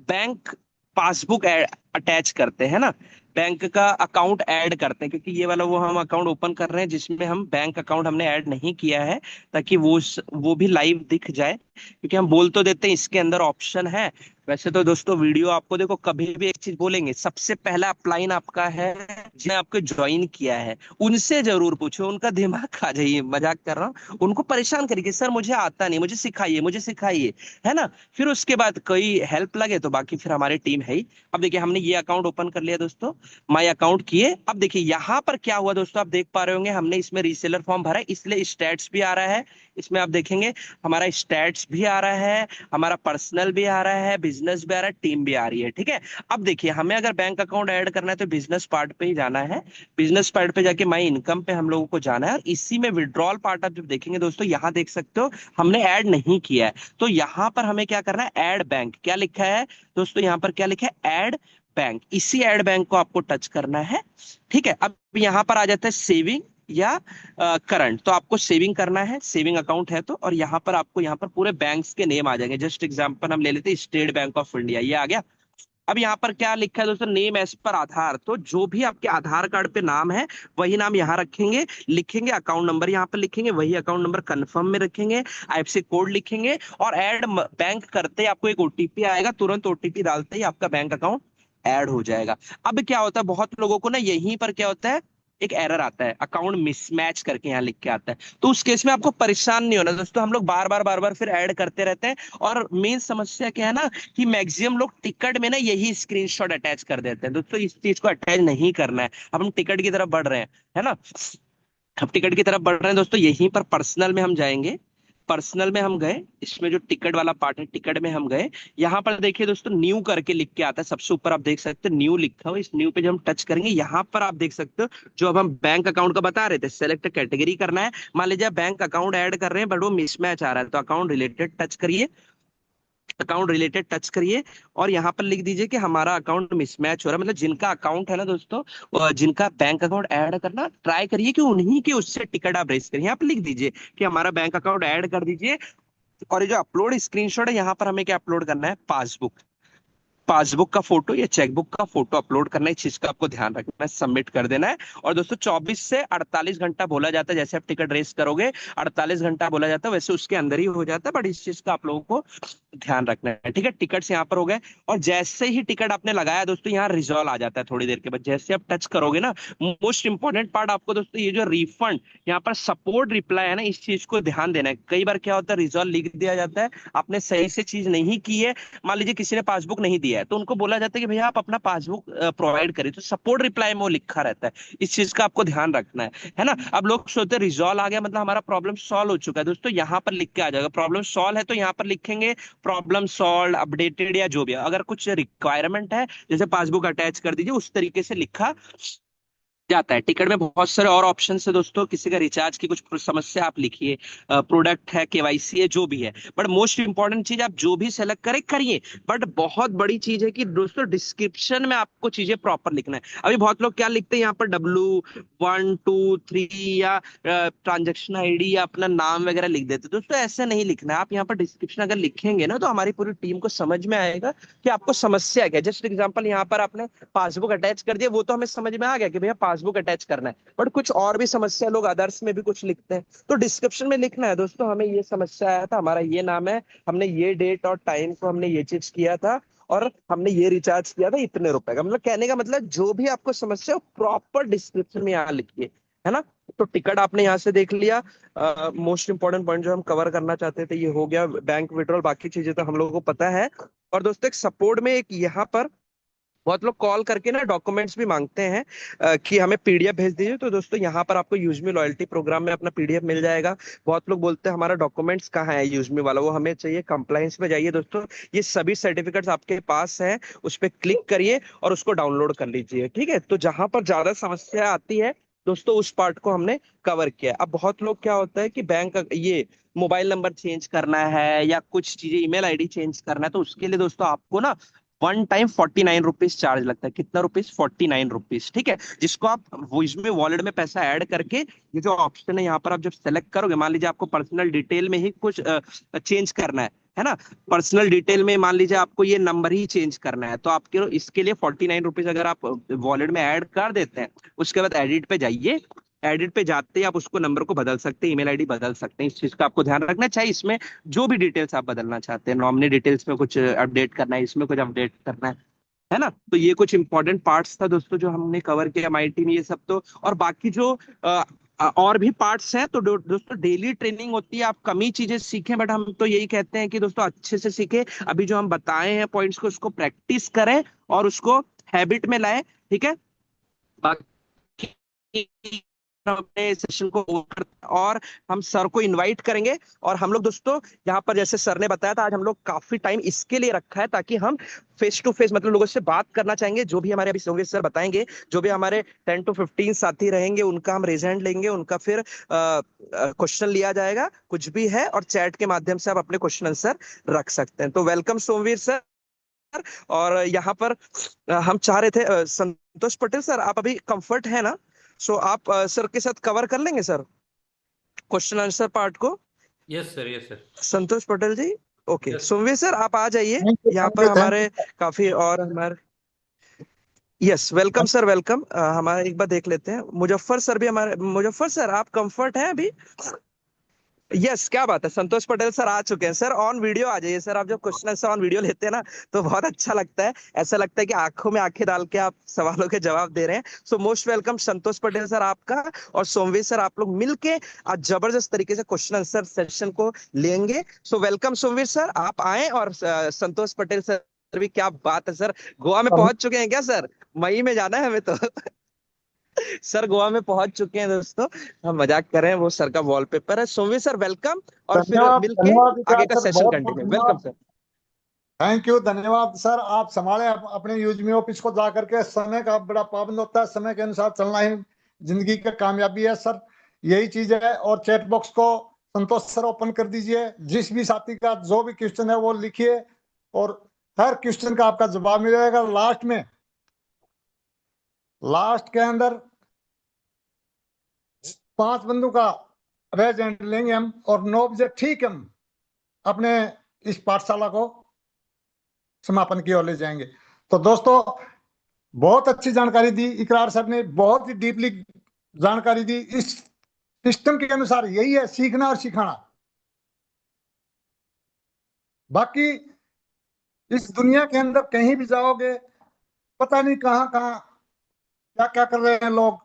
बैंक पासबुक अटैच करते हैं ना, बैंक का अकाउंट ऐड करते हैं। क्योंकि ये वाला वो हम अकाउंट ओपन कर रहे हैं जिसमें हम बैंक अकाउंट हमने ऐड नहीं किया है, ताकि वो भी लाइव दिख जाए। क्योंकि हम बोल तो देते हैं इसके अंदर ऑप्शन है, वैसे तो दोस्तों वीडियो आपको देखो कभी भी एक चीज बोलेंगे, सबसे पहला अपलाइन आपका है जिन्हें आपको ज्वाइन किया है, उनसे जरूर पूछो, उनका दिमाग खा जाइए, मजाक कर रहा हूँ, उनको परेशान करिए, सर मुझे आता नहीं, मुझे सिखाइए, है ना। फिर उसके बाद कोई हेल्प लगे तो बाकी फिर हमारी टीम है ही। अब देखिए हमने ये अकाउंट ओपन कर लिया दोस्तों, माय अकाउंट किए। अब देखिए यहाँ पर क्या हुआ दोस्तों, आप देख पा रहे होंगे हमने इसमें रीसेलर फॉर्म भरा है, इसलिए स्टैट्स भी आ रहा है। इसमें आप देखेंगे हमारा स्टैट्स भी आ रहा है, हमारा पर्सनल भी आ रहा है, बिजनेस भी आ रहा है, टीम भी आ रही है, ठीक है। अब देखिए हमें अगर बैंक अकाउंट ऐड करना है तो बिजनेस पार्ट पे ही जाना है, बिजनेस पार्ट पे जाके माई इनकम पे हम लोगों को जाना है, और इसी में विड्रॉल पार्ट आप जब देखेंगे दोस्तों, यहाँ देख सकते हो हमने ऐड नहीं किया है। तो यहाँ पर हमें क्या करना है, ऐड बैंक, क्या लिखा है दोस्तों, यहाँ पर क्या लिखा है, ऐड बैंक, इसी ऐड बैंक को आपको टच करना है, ठीक है। अब यहाँ पर आ जाता है सेविंग या करंट, तो आपको सेविंग करना है, सेविंग अकाउंट है तो, और यहाँ पर आपको यहाँ पर पूरे बैंक्स के नेम आ जाएंगे। जस्ट एग्जांपल हम ले लेते हैं, स्टेट बैंक ऑफ इंडिया, ये आ गया। अब यहाँ पर क्या लिखा है दोस्तों, नेम एज पर आधार, तो जो भी आपके आधार कार्ड पे नाम है वही नाम यहाँ रखेंगे, लिखेंगे, अकाउंट नंबर यहाँ पर लिखेंगे, वही अकाउंट नंबर कंफर्म में रखेंगे, आईएफएससी कोड लिखेंगे, और ऐड बैंक करते ही आपको एक ओटीपी आएगा, तुरंत ओटीपी डालते ही आपका बैंक अकाउंट ऐड हो जाएगा। अब क्या होता है, बहुत लोगों को ना यहीं पर क्या होता है, एक एरर आता है, अकाउंट मिसमैच करके यहाँ लिख के आता है। तो उस केस में आपको परेशान नहीं होना दोस्तों, हम लोग बार बार फिर ऐड करते रहते हैं। और मेन समस्या क्या है ना, कि मैक्सिमम लोग टिकट में ना यही स्क्रीनशॉट अटैच कर देते हैं दोस्तों, इस चीज को अटैच नहीं करना है। अब हम टिकट की तरफ बढ़ रहे हैं, है ना, अब टिकट की तरफ बढ़ रहे हैं दोस्तों, यहीं पर पर्सनल में हम जाएंगे। पर्सनल में हम गए, इसमें जो टिकट वाला पार्ट है, टिकट में हम गए, यहाँ पर देखिए दोस्तों न्यू करके लिख के आता है, सबसे ऊपर आप देख सकते हैं न्यू लिखा हुआ, इस न्यू पे जब हम टच करेंगे, यहाँ पर आप देख सकते हो जो अब हम बैंक अकाउंट का बता रहे थे, सेलेक्ट कैटेगरी करना है। मान लीजिए आप बैंक अकाउंट ऐड कर रहे हैं बट वो मिसमैच आ रहा है, तो अकाउंट रिलेटेड टच करिए, अकाउंट रिलेटेड टच करिए, और यहाँ पर लिख दीजिए कि हमारा अकाउंट मिसमैच हो रहा है। मतलब जिनका अकाउंट है ना दोस्तों, जिनका बैंक अकाउंट ऐड करना, ट्राई करिए कि उन्हीं के उससे टिकट आप रेस करिए। यहाँ पर लिख दीजिए कि हमारा बैंक अकाउंट ऐड कर दीजिए, और ये जो अपलोड स्क्रीनशॉट है, यहाँ पर हमें क्या अपलोड करना है, पासबुक, पासबुक का फोटो या चेकबुक का फोटो अपलोड करना है, इस चीज का आपको ध्यान रखना है, सबमिट कर देना है। और दोस्तों 24 से 48 घंटा बोला जाता है, जैसे आप टिकट रेस करोगे 48 घंटा बोला जाता है, वैसे उसके अंदर ही हो जाता है, बट इस चीज का आप लोगों को ध्यान रखना है, ठीक है। टिकट्स यहाँ पर हो गए, और जैसे ही टिकट आपने लगाया दोस्तों, यहाँ रिजॉल्व आ जाता है थोड़ी देर के बाद, जैसे आप टच करोगे ना, मोस्ट इंपॉर्टेंट पार्ट आपको दोस्तों, ये जो रिफंड यहाँ पर सपोर्ट रिप्लाई है ना, इस चीज को ध्यान देना है। कई बार क्या होता है, रिजॉल्व लिख दिया जाता है, आपने सही से चीज नहीं की है, मान लीजिए किसी ने पासबुक नहीं दिया है, तो उनको बोला जाता है कि भैया आप अपना पासबुक प्रोवाइड करें, तो सपोर्ट रिप्लाई में वो लिखा रहता है, इस चीज का आपको ध्यान रखना है ना। अब लोग सोचते हैं रिजॉल्व आ गया मतलब हमारा प्रॉब्लम सॉल्व हो चुका है, दोस्तों यहाँ पर लिख के आ जाएगा, प्रॉब्लम सॉल्व है तो यहाँ पर लिखेंगे प्रॉब्लम सॉल्व अपडेटेड, या जो भी है। अगर कुछ रिक्वायरमेंट है जैसे पासबुक अटैच कर दीजिए, उस तरीके से लिखा जाता है। टिकट में बहुत सारे और ऑप्शन है दोस्तों, किसी का रिचार्ज की कुछ समस्या आप लिखिए, प्रोडक्ट है, केवाईसी है, जो भी है, बट मोस्ट इंपॉर्टेंट चीज आप जो भी सेलेक्ट करें करिए, बट बहुत बड़ी चीज है कि दोस्तों डिस्क्रिप्शन में आपको चीजें प्रॉपर लिखना है। अभी बहुत लोग क्या लिखते हैं यहाँ पर, W123 या ट्रांजेक्शन आईडी या अपना नाम वगैरह लिख देते हैं, दोस्तों ऐसे नहीं लिखना है। आप यहाँ पर डिस्क्रिप्शन अगर लिखेंगे ना, तो हमारी पूरी टीम को समझ में आएगा कि आपको समस्या क्या है। जस्ट एग्जाम्पल यहाँ पर आपने पासबुक अटैच कर दिया, वो तो हमें समझ में आ गया कि भैया पासबुक अटैच करना है, बट कुछ और भी समस्या लोग अदर्स में भी कुछ लिखते हैं, तो डिस्क्रिप्शन में लिखना है दोस्तों, हमें ये समस्या आया था, हमारा ये नाम है, हमने ये डेट और टाइम को हमने ये चीज किया था, और हमने ये रिचार्ज किया था इतने रुपए का। मतलब कहने का मतलब जो भी आपको समस्या हो प्रॉपर डिस्क्रिप्शन में यहाँ लिखिए, है ना। तो टिकट आपने यहाँ से देख लिया, मोस्ट इंपॉर्टेंट पॉइंट जो हम कवर करना चाहते थे ये हो गया, बैंक विड्रॉल, बाकी चीजें तो हम लोगों को पता है। और दोस्तों एक सपोर्ट में, एक यहाँ पर बहुत लोग कॉल करके ना डॉक्यूमेंट्स भी मांगते हैं कि हमें पीडीएफ भेज दीजिए, तो दोस्तों यहाँ पर आपको यूजमी लॉयल्टी प्रोग्राम में अपना पीडीएफ मिल जाएगा। बहुत लोग बोलते हैं हमारा डॉक्यूमेंट्स कहाँ है यूजमी वाला, वो हमें चाहिए, कंप्लायंस में जाइए दोस्तों, ये सभी सर्टिफिकेट्स आपके पास हैं, उस पर क्लिक करिए और उसको डाउनलोड कर लीजिए, ठीक है। तो जहां पर ज्यादा समस्या आती है दोस्तों, उस पार्ट को हमने कवर किया। अब बहुत लोग क्या होता है कि बैंक ये मोबाइल नंबर चेंज करना है या कुछ चीजें, ईमेल आईडी चेंज करना है, तो उसके लिए दोस्तों आपको ना वन टाइम 49 रुपीज चार्ज लगता है। कितना रुपीज? 49 रुपीज, ठीक है। जिसको आप वो इसमें वॉलेट में पैसा ऐड करके, ये जो ऑप्शन है यहाँ पर आप जब सेलेक्ट करोगे, मान लीजिए आपको पर्सनल डिटेल में ही कुछ चेंज करना है ना, पर्सनल डिटेल में मान लीजिए आपको ये नंबर ही चेंज करना है, तो आपके इसके लिए 49 रुपीज अगर आप वॉलेट में ऐड कर देते हैं, उसके बाद एडिट पे जाइए, एडिट पे जाते ही आप उसको नंबर को बदल सकते हैं, ईमेल आईडी बदल सकते हैं, इस चीज का आपको ध्यान रखना चाहिए। इसमें जो भी डिटेल्स आप बदलना चाहते हैं, नॉमिनी डिटेल्स में कुछ अपडेट करना है, इसमें कुछ अपडेट करना है ना, तो ये कुछ इंपॉर्टेंट पार्ट्स था दोस्तों जो हमने कवर किया एमआईटी में, ये सब तो। और बाकी जो और भी पार्ट्स हैं तो दोस्तों डेली ट्रेनिंग होती है, आप कम ही चीजें सीखें, बट हम तो यही कहते हैं कि दोस्तों अच्छे से सीखें। अभी जो हम बताए हैं पॉइंट्स को, उसको प्रैक्टिस करें और उसको हैबिट में लाएं, ठीक है। बाकी अपने सेशन को ओवर, और हम सर को इनवाइट करेंगे, और हम लोग दोस्तों यहाँ पर जैसे सर ने बताया था, आज हम लोग काफी टाइम इसके लिए रखा है ताकि हम फेस टू फेस मतलब लोगों से बात करना चाहेंगे। जो भी हमारे अभी होंगे सर बताएंगे, जो भी हमारे 10 to 15 साथी रहेंगे उनका हम रेज हैंड लेंगे, उनका फिर क्वेश्चन लिया जाएगा, कुछ भी है, और चैट के माध्यम से आप अपने क्वेश्चन आंसर रख सकते हैं। तो वेलकम सोमवीर सर। और यहाँ पर हम चाह रहे थे संतोष पटेल सर, आप अभी कंफर्ट है ना, सो आप सर के साथ कवर कर लेंगे सर क्वेश्चन आंसर पार्ट को? Yes sir, yes sir. Santosh Patel ji, okay, Somvir sir आप आ जाइए थैंक यू, यहाँ थैंक पर। यू, हमारे काफी और हमारे, यस वेलकम सर, वेलकम। हमारा एक बार देख लेते हैं मुजफ्फर सर भी हमारे। मुजफ्फर सर आप कंफर्ट हैं अभी? यस, क्या बात है, संतोष पटेल सर आ चुके हैं। सर ऑन वीडियो आ जाइए सर। आप जब क्वेश्चन से ऑन वीडियो लेते हैं ना तो बहुत अच्छा लगता है। ऐसा लगता है कि आंखों में आंखें डाल के आप सवालों के जवाब दे रहे हैं। सो मोस्ट वेलकम संतोष पटेल सर आपका और सोमवीर सर, आप लोग मिलके आज जबरदस्त तरीके से क्वेश्चन आंसर सेशन को लेंगे। सो वेलकम सोमवीर सर, आप आए। और संतोष पटेल सर भी, क्या बात है सर, गोवा में पहुंच चुके हैं क्या सर? मई में जाना है हमें तो। सर गोवा में पहुंच चुके हैं दोस्तों, हम मजाक कर रहे हैं, वो सर का वॉलपेपर है। सोमवीर सर वेलकम, और फिर धन्यवाद, मिलके धन्यवाद आगे विकास का सर, सेशन बहुत बहुत कंटिन्यू। वेलकम धन्यवाद। सर। थैंक यू, धन्यवाद सर। आप संभाले अपने यूजमी ऑफिस को जा करके। समय का बड़ा पाबंद होता है, समय के अनुसार चलना ही जिंदगी का कामयाबी है सर, यही चीज है। और चैट बॉक्स को संतोष सर ओपन कर दीजिए, जिस भी साथी का जो भी क्वेश्चन है वो लिखिए और हर क्वेश्चन का आपका जवाब मिलेगा। लास्ट के अंदर 5 बंदों का रेज एंड लेंगे हम, और 9 बजे ठीक हम अपने इस पाठशाला को समापन की ओर ले जाएंगे। तो दोस्तों, बहुत अच्छी जानकारी दी इकरार सर ने, बहुत ही डीपली जानकारी दी। इस सिस्टम के अनुसार यही है सीखना और सिखाना। बाकी इस दुनिया के अंदर कहीं भी जाओगे, पता नहीं कहाँ कहाँ क्या क्या कर रहे हैं लोग।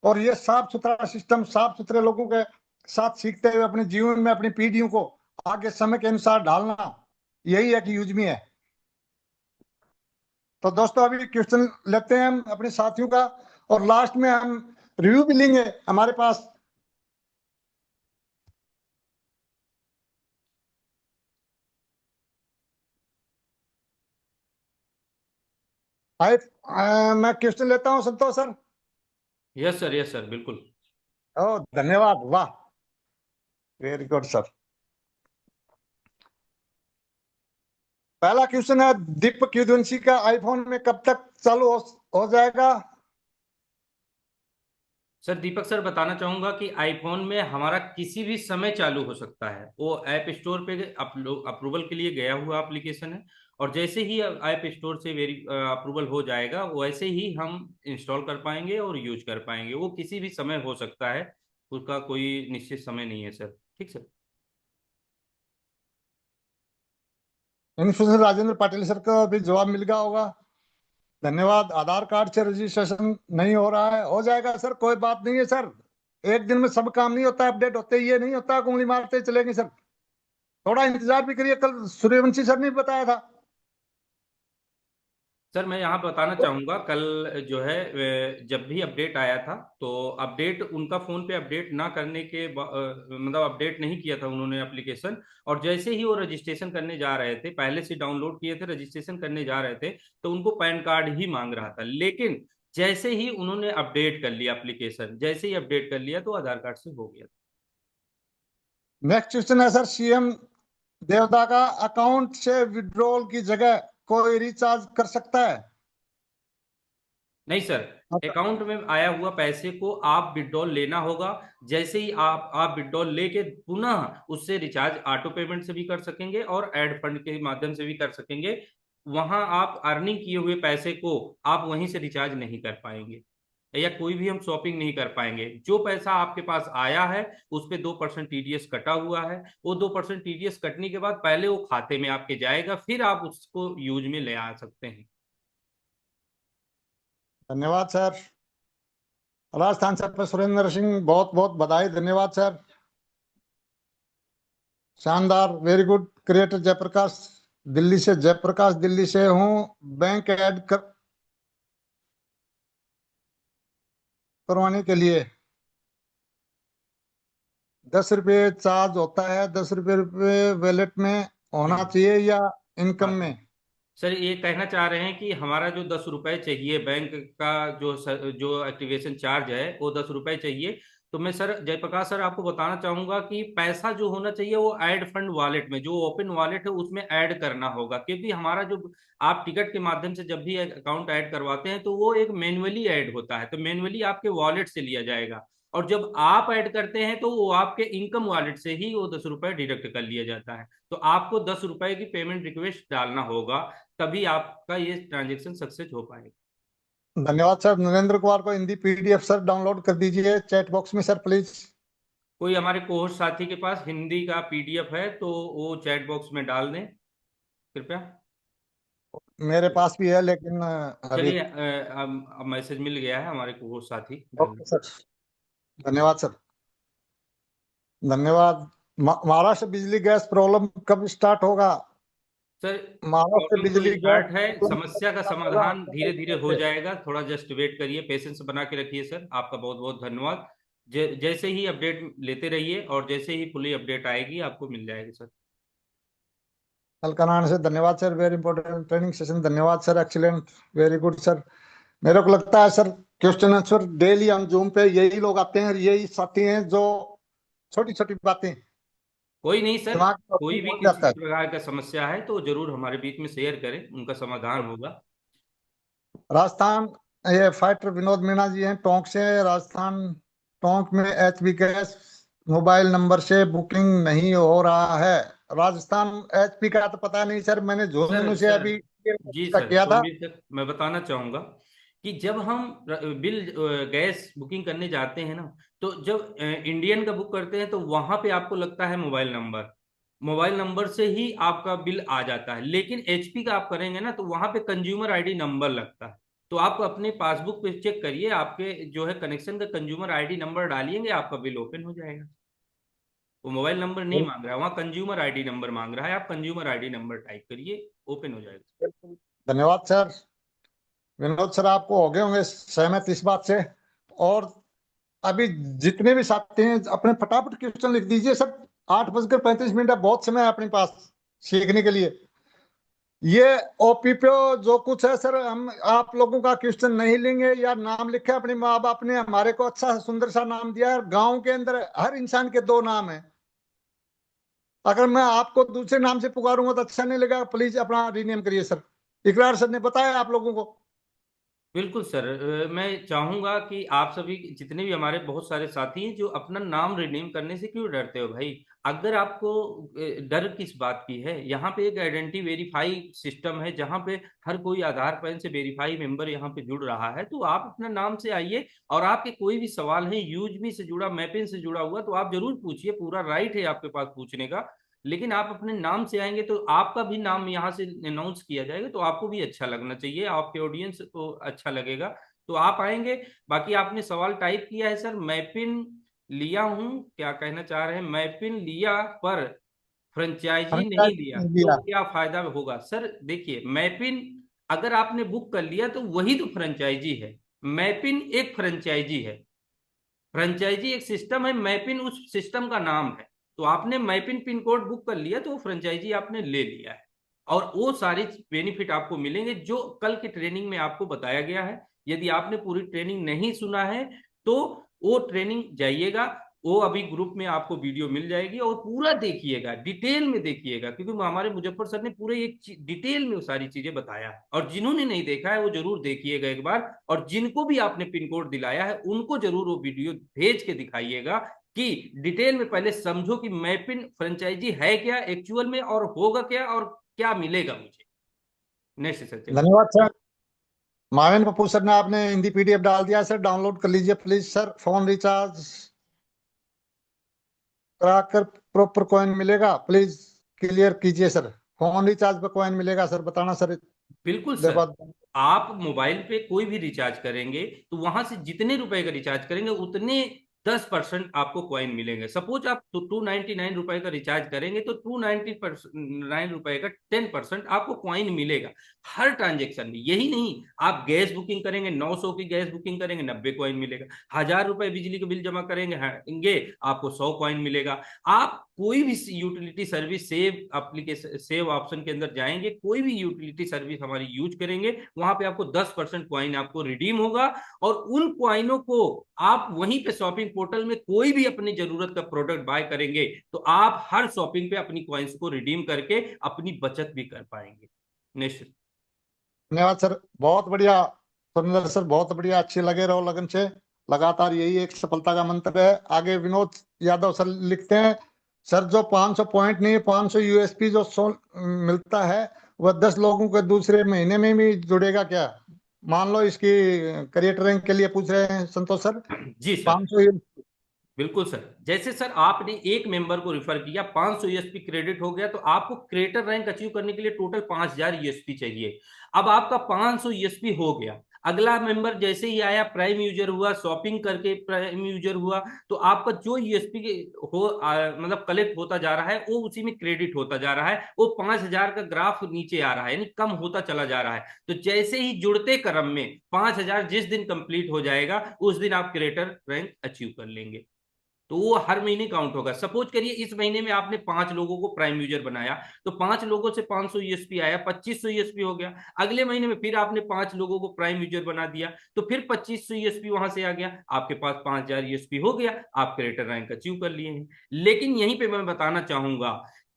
और ये साफ सुथरा सिस्टम, साफ सुथरे लोगों के साथ सीखते हुए अपने जीवन में अपनी पीढ़ियों को आगे समय के अनुसार ढालना, यही है कि यूजमी है। तो दोस्तों, अभी क्वेश्चन लेते हैं हम अपने साथियों का, और लास्ट में हम रिव्यू भी लेंगे। हमारे पास मैं क्वेश्चन लेता हूं संतोष सर। यस सर, बिल्कुल। ओ धन्यवाद, वाह, वेरी गुड सर। पहला क्वेश्चन है दीपक युदवंशी का, आईफोन में कब तक चालू हो जाएगा? सर दीपक सर बताना चाहूंगा कि आईफोन में हमारा किसी भी समय चालू हो सकता है। वो ऐप स्टोर पे अप्रूवल के लिए गया हुआ एप्लीकेशन है, और जैसे ही ऐप स्टोर से वेरी अप्रूवल हो जाएगा वैसे ही हम इंस्टॉल कर पाएंगे और यूज कर पाएंगे। वो किसी भी समय हो सकता है, उसका कोई निश्चित समय नहीं है सर। ठीक sir. Influencer Rajendra Patil sir को भी जवाब मिल गया होगा। धन्यवाद। आधार कार्ड से रजिस्ट्रेशन नहीं हो रहा है, हो जाएगा सर, कोई बात नहीं है सर। एक दिन में सब काम नहीं होता, अपडेट होते ही ये नहीं होता कि उंगली मारते चलेंगे सर। थोड़ा इंतजार भी करिए, कल सूर्यवंशी सर ने बताया था। सर मैं यहाँ बताना चाहूंगा, कल जो है जब भी अपडेट आया था तो अपडेट उनका फोन पे अपडेट ना करने के मतलब अपडेट नहीं किया था उन्होंने एप्लीकेशन। और जैसे ही वो रजिस्ट्रेशन करने जा रहे थे, पहले से डाउनलोड किए थे, रजिस्ट्रेशन करने जा रहे थे, तो उनको पैन कार्ड ही मांग रहा था। लेकिन जैसे ही उन्होंने अपडेट कर लिया एप्लीकेशन, जैसे ही अपडेट कर लिया तो आधार कार्ड से हो गया। नेक्स्ट क्वेश्चन है सर, सीएम देवदा का अकाउंट से विड्रॉल की जगह कोई रिचार्ज कर सकता है? नहीं सर, अकाउंट में आया हुआ पैसे को आप विड्रॉल लेना होगा। जैसे ही आप विड्रॉल लेके पुनः उससे रिचार्ज ऑटो पेमेंट से भी कर सकेंगे और एड फंड के माध्यम से भी कर सकेंगे। वहां आप अर्निंग किए हुए पैसे को आप वहीं से रिचार्ज नहीं कर पाएंगे, या कोई भी हम शॉपिंग नहीं कर पाएंगे। जो पैसा आपके पास आया है उस पे 2% टीडीएस कटा हुआ है। वो 2% टीडीएस कटने के बाद पहले वो खाते में आपके जाएगा, फिर आप उसको यूज में ले आ सकते हैं। धन्यवाद सर। राजस्थान से पे सुरेंद्र सिंह, बहुत बहुत बधाई, धन्यवाद सर, शानदार, very good. Creator Jaiprakash Delhi से, जयप्रकाश दिल्ली से हूँ, बैंक ऐड करवाने के लिए 10 रुपये चार्ज होता है, 10 रुपये वैलेट में होना चाहिए या इनकम हाँ में? सर, ये कहना चाह रहे हैं कि हमारा जो 10 रुपए चाहिए बैंक का, जो एक्टिवेशन चार्ज है वो 10 रुपए चाहिए। तो मैं सर जयप्रकाश सर आपको बताना चाहूंगा कि पैसा जो होना चाहिए वो ऐड फंड वॉलेट में, जो ओपन वॉलेट है उसमें ऐड करना होगा। क्योंकि हमारा जो आप टिकट के माध्यम से जब भी अकाउंट ऐड करवाते हैं तो वो एक मैन्युअली ऐड होता है, तो मैन्युअली आपके वॉलेट से लिया जाएगा। और जब आप ऐड करते हैं तो वो आपके इनकम वॉलेट से ही वो 10 रुपए डिडक्ट कर लिया जाता है। तो आपको 10 रुपए की पेमेंट रिक्वेस्ट डालना होगा, तभी आपका ये ट्रांजेक्शन सक्सेस हो पाएगा। धन्यवाद सर। नरेंद्र कुमार को हिंदी पीडीएफ सर डाउनलोड कर दीजिए चैट बॉक्स में सर प्लीज। कोई हमारे कोर्स साथी के पास हिंदी का पीडीएफ है तो वो चैट बॉक्स में डाल दें कृपया। मेरे पास भी है लेकिन अभी। चलिए अब मैसेज मिल गया है, हमारे कोर्स साथी डाल ओके सर। धन्यवाद सर। धन्यवाद। महाराष्ट्र बिजली गैस प्रॉब्लम कब स्टार्ट होगा? सर। महाराष्ट्र प्रॉब्लम तो बिजली गैस स्टार्ट है, समस्या का समाधान धीरे धीरे हो जाएगा, थोड़ा जस्ट वेट करिए, पेशेंस बना के रखिए सर। आपका बहुत बहुत धन्यवाद। जैसे ही अपडेट लेते रहिए और जैसे ही फुली अपडेट आएगी आपको मिल जाएगी सर। अलकनान से धन्यवाद sir, very important training session. धन्यवाद sir, excellent, very good sir. मेरे को लगता है सर क्वेश्चन आंसर डेली हम जूम पे यही लोग आते हैं और यही साथी हैं जो छोटी छोटी बातें कोई नहीं सर, दिमाग में कोई भी पहुंच किसी जाता भी है। प्रकार का समस्या है तो जरूर हमारे बीच में शेयर करें, उनका समाधान होगा। राजस्थान, ये फाइटर विनोद मीणा जी हैं टोंक से। राजस्थान टोंक में एचपी गैस मोबाइल नंबर से बुकिंग नहीं हो रहा है। राजस्थान एचपी का तो पता नहीं सर, मैंने सर झुंझुनू से सर अभी जी सर, किया था। सोमेश सर, मैं बताना चाहूंगा कि जब हम बिल गैस बुकिंग करने जाते हैं ना, तो जब इंडियन का बुक करते हैं तो वहां पे आपको लगता है मोबाइल नंबर, मोबाइल नंबर से ही आपका बिल आ जाता है। लेकिन एचपी का आप करेंगे ना तो वहां पे कंज्यूमर आईडी नंबर लगता है। तो आप अपने पासबुक पे चेक करिए, आपके जो है कनेक्शन का कंज्यूमर आईडी नंबर डालिएंगे, आपका बिल ओपन हो जाएगा। वो मोबाइल नंबर नहीं मांग रहा है, वहाँ कंज्यूमर आईडी नंबर मांग रहा है, आप कंज्यूमर आईडी नंबर टाइप करिए, ओपन हो जाएगा। धन्यवाद सर। विनोद सर आपको हो गए होंगे सहमत इस बात से। और अभी जितने भी साथी हैं अपने फटाफट क्वेश्चन लिख दीजिए सर। 8:35 है, बहुत समय है अपने पास सीखने के लिए। ये ओपीपीओ जो कुछ है सर, हम आप लोगों का क्वेश्चन नहीं लेंगे। या नाम लिखे, अपने माँ बाप ने हमारे को अच्छा सुंदर सा नाम दिया है। गांव के अंदर हर इंसान के 2 नाम है। अगर मैं आपको दूसरे नाम से पुकारूंगा तो अच्छा नहीं लगेगा, प्लीज अपना रीनेम करिए सर। इकरार सर ने बताया आप लोगों को। बिल्कुल सर, मैं चाहूंगा कि आप सभी जितने भी हमारे बहुत सारे साथी हैं जो अपना नाम रिनेम करने से क्यों डरते हो भाई। अगर आपको डर किस बात की है, यहाँ पे एक आइडेंटिटी वेरीफाई सिस्टम है जहाँ पे हर कोई आधार पैन से वेरीफाई मेंबर यहाँ पे जुड़ रहा है। तो आप अपना नाम से आइए और आपके कोई भी सवाल है यूजमी से जुड़ा, मैपिंग से जुड़ा हुआ, तो आप जरूर पूछिए, पूरा राइट है आपके पास पूछने का। लेकिन आप अपने नाम से आएंगे तो आपका भी नाम यहाँ से अनाउंस किया जाएगा, तो आपको भी अच्छा लगना चाहिए, आपके ऑडियंस को अच्छा लगेगा, तो आप आएंगे। बाकी आपने सवाल टाइप किया है सर, मैपिन लिया हूं, क्या कहना चाह रहे हैं, मैपिन लिया पर फ्रेंचाइजी नहीं लिया तो दिया। क्या फायदा होगा? सर देखिए, मैपिन अगर आपने बुक कर लिया तो वही तो फ्रेंचाइजी है। मैपिन एक फ्रेंचाइजी है, फ्रेंचाइजी एक सिस्टम है, मैपिन उस सिस्टम का नाम है। तो आपने मैपिन पिन कोड बुक कर लिया तो वो फ्रेंचाइजी आपने ले लिया है, और वो सारे बेनिफिट आपको मिलेंगे जो कल की ट्रेनिंग में आपको बताया गया है। यदि आपने पूरी ट्रेनिंग नहीं सुना है तो वो ट्रेनिंग जाइएगा, वो अभी ग्रुप में आपको वीडियो मिल जाएगी, और पूरा देखिएगा, डिटेल में देखिएगा, क्योंकि हमारे मुजफ्फर सर ने पूरे एक डिटेल में वो सारी चीजें बताया है। और जिन्होंने नहीं देखा है वो जरूर देखिएगा एक बार, और जिनको भी आपने पिन कोड दिलाया है उनको जरूर वो वीडियो भेज के दिखाइएगा कि डिटेल में पहले समझो कि मैपिन फ्रेंचाइजी है क्या एक्चुअल में, और होगा क्या, और क्या मिलेगा मुझे। नेक्स्ट सर चलिए। धन्यवाद सर। माविन पप्पू सर ने आपने हिंदी पीडीएफ डाल दिया सर, डाउनलोड कर लीजिए प्लीज सर। फोन रिचार्ज कराकर प्रॉपर कॉइन मिलेगा, प्लीज क्लियर कीजिए सर। फोन रिचार्ज पे कॉइन मिलेगा सर, बताना सर। बिल्कुल सर, देखो। आप मोबाइल पे कोई भी रिचार्ज करेंगे तो वहां से जितने रुपए का रिचार्ज करेंगे उतने 10% आपको कॉइन मिलेंगे। सपोज आप 299 रुपए का रिचार्ज करेंगे तो 299 रुपए का 10% आपको कॉइन मिलेगा हर ट्रांजेक्शन में। यही नहीं, आप गैस बुकिंग करेंगे, 900 की गैस बुकिंग करेंगे 90 कॉइन मिलेगा। 1000 रुपए बिजली का बिल जमा करेंगे आपको 100 कॉइन मिलेगा। आप कोई भी utility service save application save option के अंदर जाएंगे, कोई भी यूटिलिटी सर्विस हमारी यूज करेंगे, वहां पे आपको 10% कॉइन आपको रिडीम होगा, और उन कॉइनों को आप वहीं पे शॉपिंग पोर्टल में कोई भी अपनी जरूरत का प्रोडक्ट बाय करेंगे तो आप हर शॉपिंग पे अपनी कॉइन्स को रिडीम करके अपनी बचत भी कर पाएंगे। नेक्स्ट। धन्यवाद सर, बहुत बढ़िया। सुंदर सर, बहुत बढ़िया, अच्छे लगे रहो लगन से। लगातार यही एक सफलता का मंत्र है। आगे विनोद यादव सर लिखते हैं, सर जो 500 पॉइंट नहीं 500 यूएसपी जो मिलता है वह 10 लोगों के दूसरे महीने में भी जुड़ेगा क्या? मान लो इसकी क्रिएटर रैंक के लिए पूछ रहे हैं संतोष सर। जी सर, 500 बिल्कुल सर। जैसे सर आपने एक मेंबर को रिफर किया, 500 यूएसपी क्रेडिट हो गया, तो आपको क्रिएटर रैंक अचीव करने के लिए टोटल 5000 यूएसपी चाहिए। अब आपका 500 यूएसपी हो गया, अगला मेंबर जैसे ही आया, प्राइम यूजर हुआ, शॉपिंग करके प्राइम यूजर हुआ, तो आपका जो यूएसपी मतलब कलेक्ट होता जा रहा है वो उसी में क्रेडिट होता जा रहा है, वो 5000 का ग्राफ नीचे आ रहा है, यानी कम होता चला जा रहा है। तो जैसे ही जुड़ते क्रम में 5000 जिस दिन कंप्लीट हो जाएगा उस दिन आप क्रिएटर रैंक अचीव कर लेंगे। तो वो हर महीने काउंट होगा। सपोज करिए इस महीने में आपने 5 लोगों को प्राइम यूजर बनाया, तो 5 लोगों से 500 यूएसपी आया, 2500 यूएसपी हो गया। अगले महीने में फिर आपने 5 लोगों को प्राइम यूजर बना दिया, तो फिर 2500 यूएसपी वहां से आ गया, आपके पास 5000 यूएसपी हो गया, आप क्रिएटर रैंक अचीव कर लिए हैं। लेकिन यहीं पे मैं बताना चाहूंगा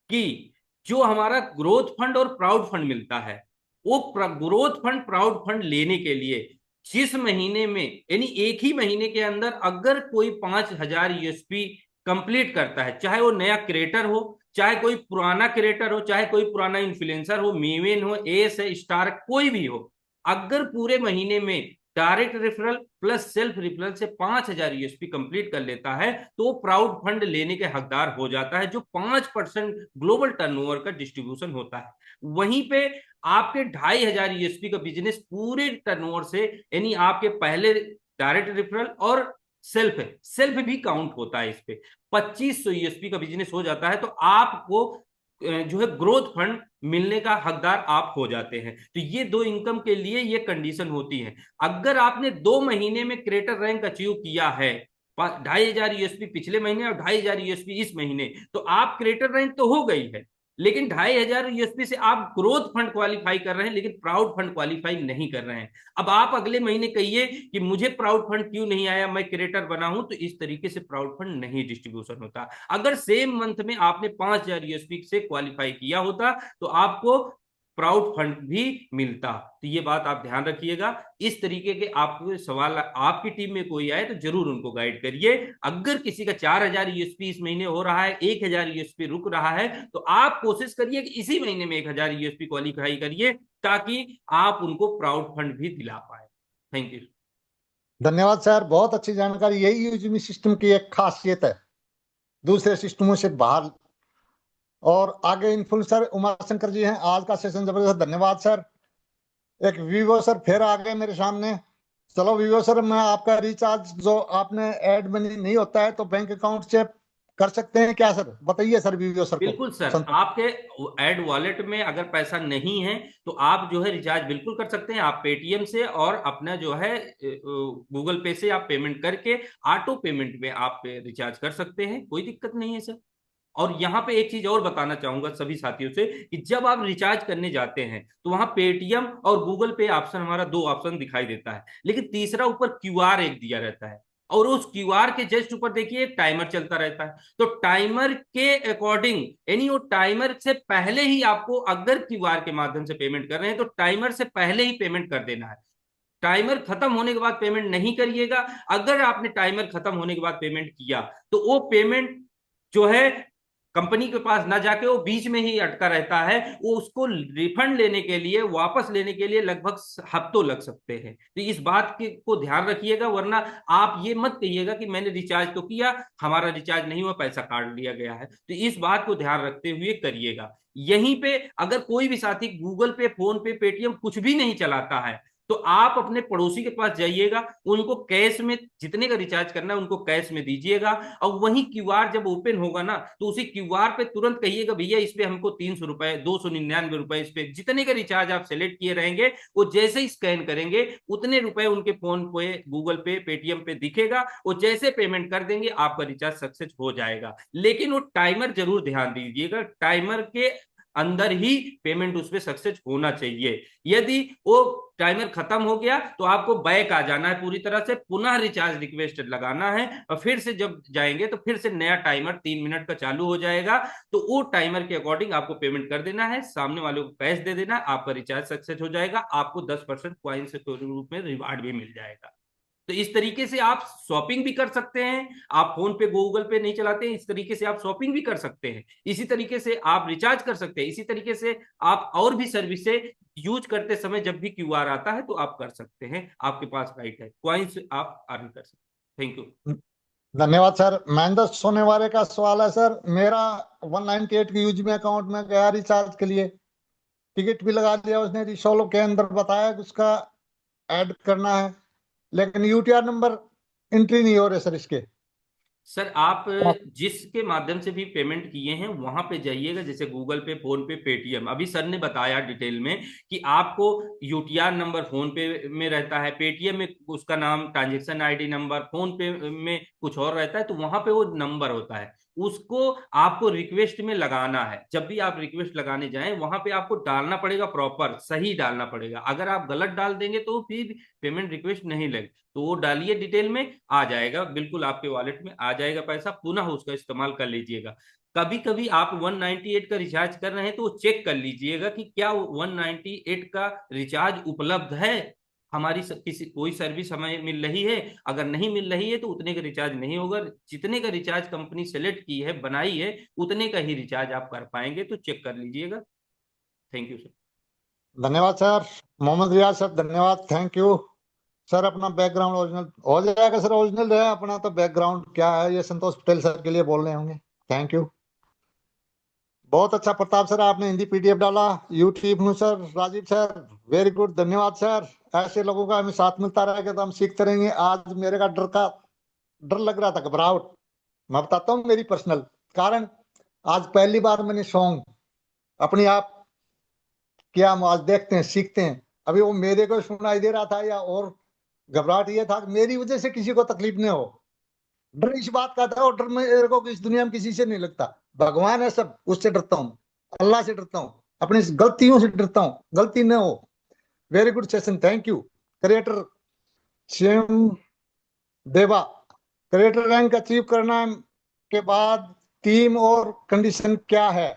कि जो हमारा ग्रोथ फंड और प्राउड फंड मिलता है, वो ग्रोथ फंड प्राउड फंड लेने के लिए जिस महीने में, यानी एक ही महीने के अंदर अगर कोई 5000 यूएसपी कंप्लीट करता है, चाहे वो नया क्रिएटर हो, चाहे कोई पुराना क्रिएटर हो, चाहे कोई पुराना इन्फ्लुएंसर हो, मेवेन हो, एस है, स्टार, कोई भी हो, अगर पूरे महीने में direct referral plus self referral से 5000 यूएसपी कंप्लीट कर लेता है, तो वो प्राउड फंड लेने के हकदार हो जाता है, जो 5% ग्लोबल टर्नओवर का डिस्ट्रीब्यूशन होता है। वहीं पे आपके 2500 यूएसपी का बिजनेस पूरे टर्नओवर से, यानी आपके पहले डायरेक्ट रेफरल और सेल्फ भी काउंट होता है, इस पे 2500 यूएसपी का बिजनेस हो जाता है, तो आपको जो है ग्रोथ फंड मिलने का हकदार आप हो जाते हैं। तो ये दो इनकम के लिए ये कंडीशन होती है। अगर आपने 2 महीने में क्रिएटर रैंक अचीव किया है, 2500 यूएसपी पिछले महीने और 2500 यूएसपी इस महीने, तो आप क्रिएटर रैंक तो हो गई है, लेकिन 2500 यूएसपी से आप ग्रोथ फंड क्वालिफाई कर रहे हैं, लेकिन प्राउड फंड क्वालिफाई नहीं कर रहे हैं। अब आप अगले महीने कहिए कि मुझे प्राउड फंड क्यों नहीं आया, मैं क्रिएटर बना हूं, तो इस तरीके से प्राउड फंड नहीं डिस्ट्रीब्यूशन होता। अगर सेम मंथ में आपने 5000 यूएसपी से क्वालिफाई किया होता तो आपको प्राउड फंड भी मिलता। तो ये बात आप ध्यान रखिएगा। इस तरीके के आपको सवाल आपकी टीम में कोई आए तो जरूर उनको गाइड करिए। अगर किसी का 4000 यूएसपी इस महीने हो रहा है, 1000 यूएसपी रुक रहा है, तो आप कोशिश करिए कि इसी महीने में 1000 यूएसपी क्वालिफाई करिए, ताकि आप उनको प्राउड फंड भी दिला पाए। Thank you. धन्यवाद सर, बहुत अच्छी जानकारी। यही यूजमी सिस्टम की एक खासियत है, दूसरे सिस्टमों से बाहर। और आगे इन्फ्लुएंसर उमाशंकर जी हैं। आज का सेशन जबरदस्त, धन्यवाद सर। एक वीवो सर फिर आ गए मेरे सामने। चलो वीवो सर, मैं आपका रिचार्ज जो आपने ऐड मनी नहीं होता है तो बैंक अकाउंट से कर सकते हैं क्या सर? बताइए सर वीवो सर को। बिल्कुल सर, आपके एड वॉलेट में अगर पैसा नहीं है तो आप जो है रिचार्ज बिल्कुल कर सकते हैं। आप पेटीएम से और अपना जो है गूगल पे से आप पेमेंट करके ऑटो पेमेंट में आप रिचार्ज कर सकते हैं, कोई दिक्कत नहीं है सर। और यहाँ पे एक चीज और बताना चाहूंगा सभी साथियों से कि जब आप रिचार्ज करने जाते हैं तो वहां पेटीएम और गूगल पे ऑप्शन, हमारा 2 ऑप्शन दिखाई देता है, लेकिन तीसरा ऊपर क्यूआर एक दिया रहता है, और उस क्यूआर के जस्ट ऊपर देखिए एक टाइमर चलता रहता है। तो टाइमर के अकॉर्डिंग, यानी वो टाइमर से पहले ही आपको, अगर क्यूआर के माध्यम से पेमेंट कर रहे हैं तो टाइमर से पहले ही पेमेंट कर देना है। टाइमर खत्म होने के बाद पेमेंट नहीं करिएगा। अगर आपने टाइमर खत्म होने के बाद पेमेंट किया तो वो पेमेंट जो है कंपनी के पास ना जाके वो बीच में ही अटका रहता है। वो उसको रिफंड लेने के लिए, वापस लेने के लिए लगभग हफ्तों लग सकते हैं। तो इस बात को ध्यान रखिएगा, वरना आप ये मत कहिएगा कि मैंने रिचार्ज तो किया, हमारा रिचार्ज नहीं हुआ, पैसा काट लिया गया है। तो इस बात को ध्यान रखते हुए करिएगा। यहीं पे अगर कोई भी साथी गूगल पे, फोन पे, पेटीएम कुछ भी नहीं चलाता है तो आप अपने पड़ोसी के पास जाइएगा, उनको कैश में जितने का रिचार्ज करना है उनको कैश में दीजिएगा, और वही क्यूआर जब ओपन होगा ना तो उसी क्यूआर पे तुरंत कहिएगा भैया इस पे हमको 300 रुपए, 299 रुपए, इस पे जितने का रिचार्ज आप सेलेक्ट किए रहेंगे वो जैसे ही स्कैन करेंगे उतने रुपए उनके फोन पे, गूगल पे, पेटीएम पे दिखेगा। वो जैसे पेमेंट कर देंगे आपका रिचार्ज सक्सेस हो जाएगा। लेकिन वो टाइमर जरूर ध्यान दीजिएगा, टाइमर के अंदर ही पेमेंट उस पर सक्सेस होना चाहिए। यदि वो टाइमर खत्म हो गया तो आपको बैक आ जाना है, पूरी तरह से पुनः रिचार्ज रिक्वेस्ट लगाना है, और फिर से जब जाएंगे तो फिर से नया टाइमर 3 मिनट का चालू हो जाएगा। तो वो टाइमर के अकॉर्डिंग आपको पेमेंट कर देना है, सामने वाले को कैश दे देना, आपका रिचार्ज सक्सेस हो जाएगा। आपको 10% कॉइन्स के रूप में रिवार्ड भी मिल जाएगा। तो इस तरीके से आप शॉपिंग भी कर सकते हैं। आप फोन पे गूगल पे नहीं चलाते हैं, इस तरीके से आप शॉपिंग भी कर सकते हैं। इसी तरीके से आप रिचार्ज कर सकते हैं। इसी तरीके से आप और भी सर्विसेज यूज करते समय जब भी क्यूआर आता है तो आप कर सकते हैं। आपके पास राइट है, क्वाइंस आप अर्न कर सकते हैं। Thank you. धन्यवाद सर। महेंद्र सोनेवारे का सवाल है सर, मेरा 198 की यूज में अकाउंट में गया रिचार्ज के लिए, टिकट भी लगा दिया उसने, रिसोल्व के अंदर बताया कि उसका ऐड करना है, लेकिन यूटीआर नंबर एंट्री नहीं हो रहे सर इसके। सर आप जिसके माध्यम से भी पेमेंट किए हैं वहां पे जाइएगा, जैसे गूगल पे, फोन पे, पेटीएम। अभी सर ने बताया डिटेल में कि आपको यूटीआर नंबर फोन पे में रहता है, पेटीएम में उसका नाम ट्रांजेक्शन आईडी नंबर, फोन पे में कुछ और रहता है, तो वहां पे वो नंबर होता है, उसको आपको रिक्वेस्ट में लगाना है। जब भी आप रिक्वेस्ट लगाने जाएं वहां पे आपको डालना पड़ेगा, प्रॉपर सही डालना पड़ेगा। अगर आप गलत डाल देंगे तो फिर पेमेंट रिक्वेस्ट नहीं लगे। तो वो डालिए, डिटेल में आ जाएगा, बिल्कुल आपके वॉलेट में आ जाएगा पैसा, पुनः उसका इस्तेमाल कर लीजिएगा। कभी कभी आप 198 का रिचार्ज कर रहे हैं तो चेक कर लीजिएगा कि क्या 198 का रिचार्ज उपलब्ध है, हमारी किसी कोई सर्विस हमें मिल रही है। अगर नहीं मिल रही है तो उतने का रिचार्ज नहीं होगा। जितने का रिचार्ज कंपनी सेलेक्ट की है, बनाई है, उतने का ही रिचार्ज आप कर पाएंगे। तो चेक कर लीजिएगा। Thank you sir. धन्यवाद सर। मोहम्मद रियाज सर, धन्यवाद, थैंक यू सर। अपना बैकग्राउंड ओरिजिनल हो जाएगा सर, ओरिजिनल है अपना तो बैकग्राउंड क्या है, ये संतोष पटेल सर के लिए बोल रहे होंगे। Thank you. बहुत अच्छा प्रताप सर, आपने हिंदी पीडीएफ डाला। यूट्यूब में sir, Rajiv sir, very good, धन्यवाद सर। ऐसे लोगों का हमें साथ मिलता रहेगा तो हम सीखते रहेंगे। आज मेरे का डर लग रहा था, घबराहट। मैं बताता हूँ मेरी पर्सनल कारण। आज पहली बार मैंने सॉन्ग अपने आप किया, हम आज देखते हैं, सीखते हैं। अभी वो मेरे को सुनाई दे रहा था, या और घबराहट ये था कि मेरी वजह से किसी को तकलीफ नहीं हो। डर इस बात का था, और डर मेरे को इस दुनिया में किसी से नहीं लगता। भगवान है सब, उससे डरता हूँ, अल्लाह से डरता हूँ, अपनी गलतियों से डरता हूँ, गलती न हो। Very good session, thank you. Creator शेम देवा, क्रिएटर रैंक अचीव करना के बाद टीम और कंडीशन क्या है?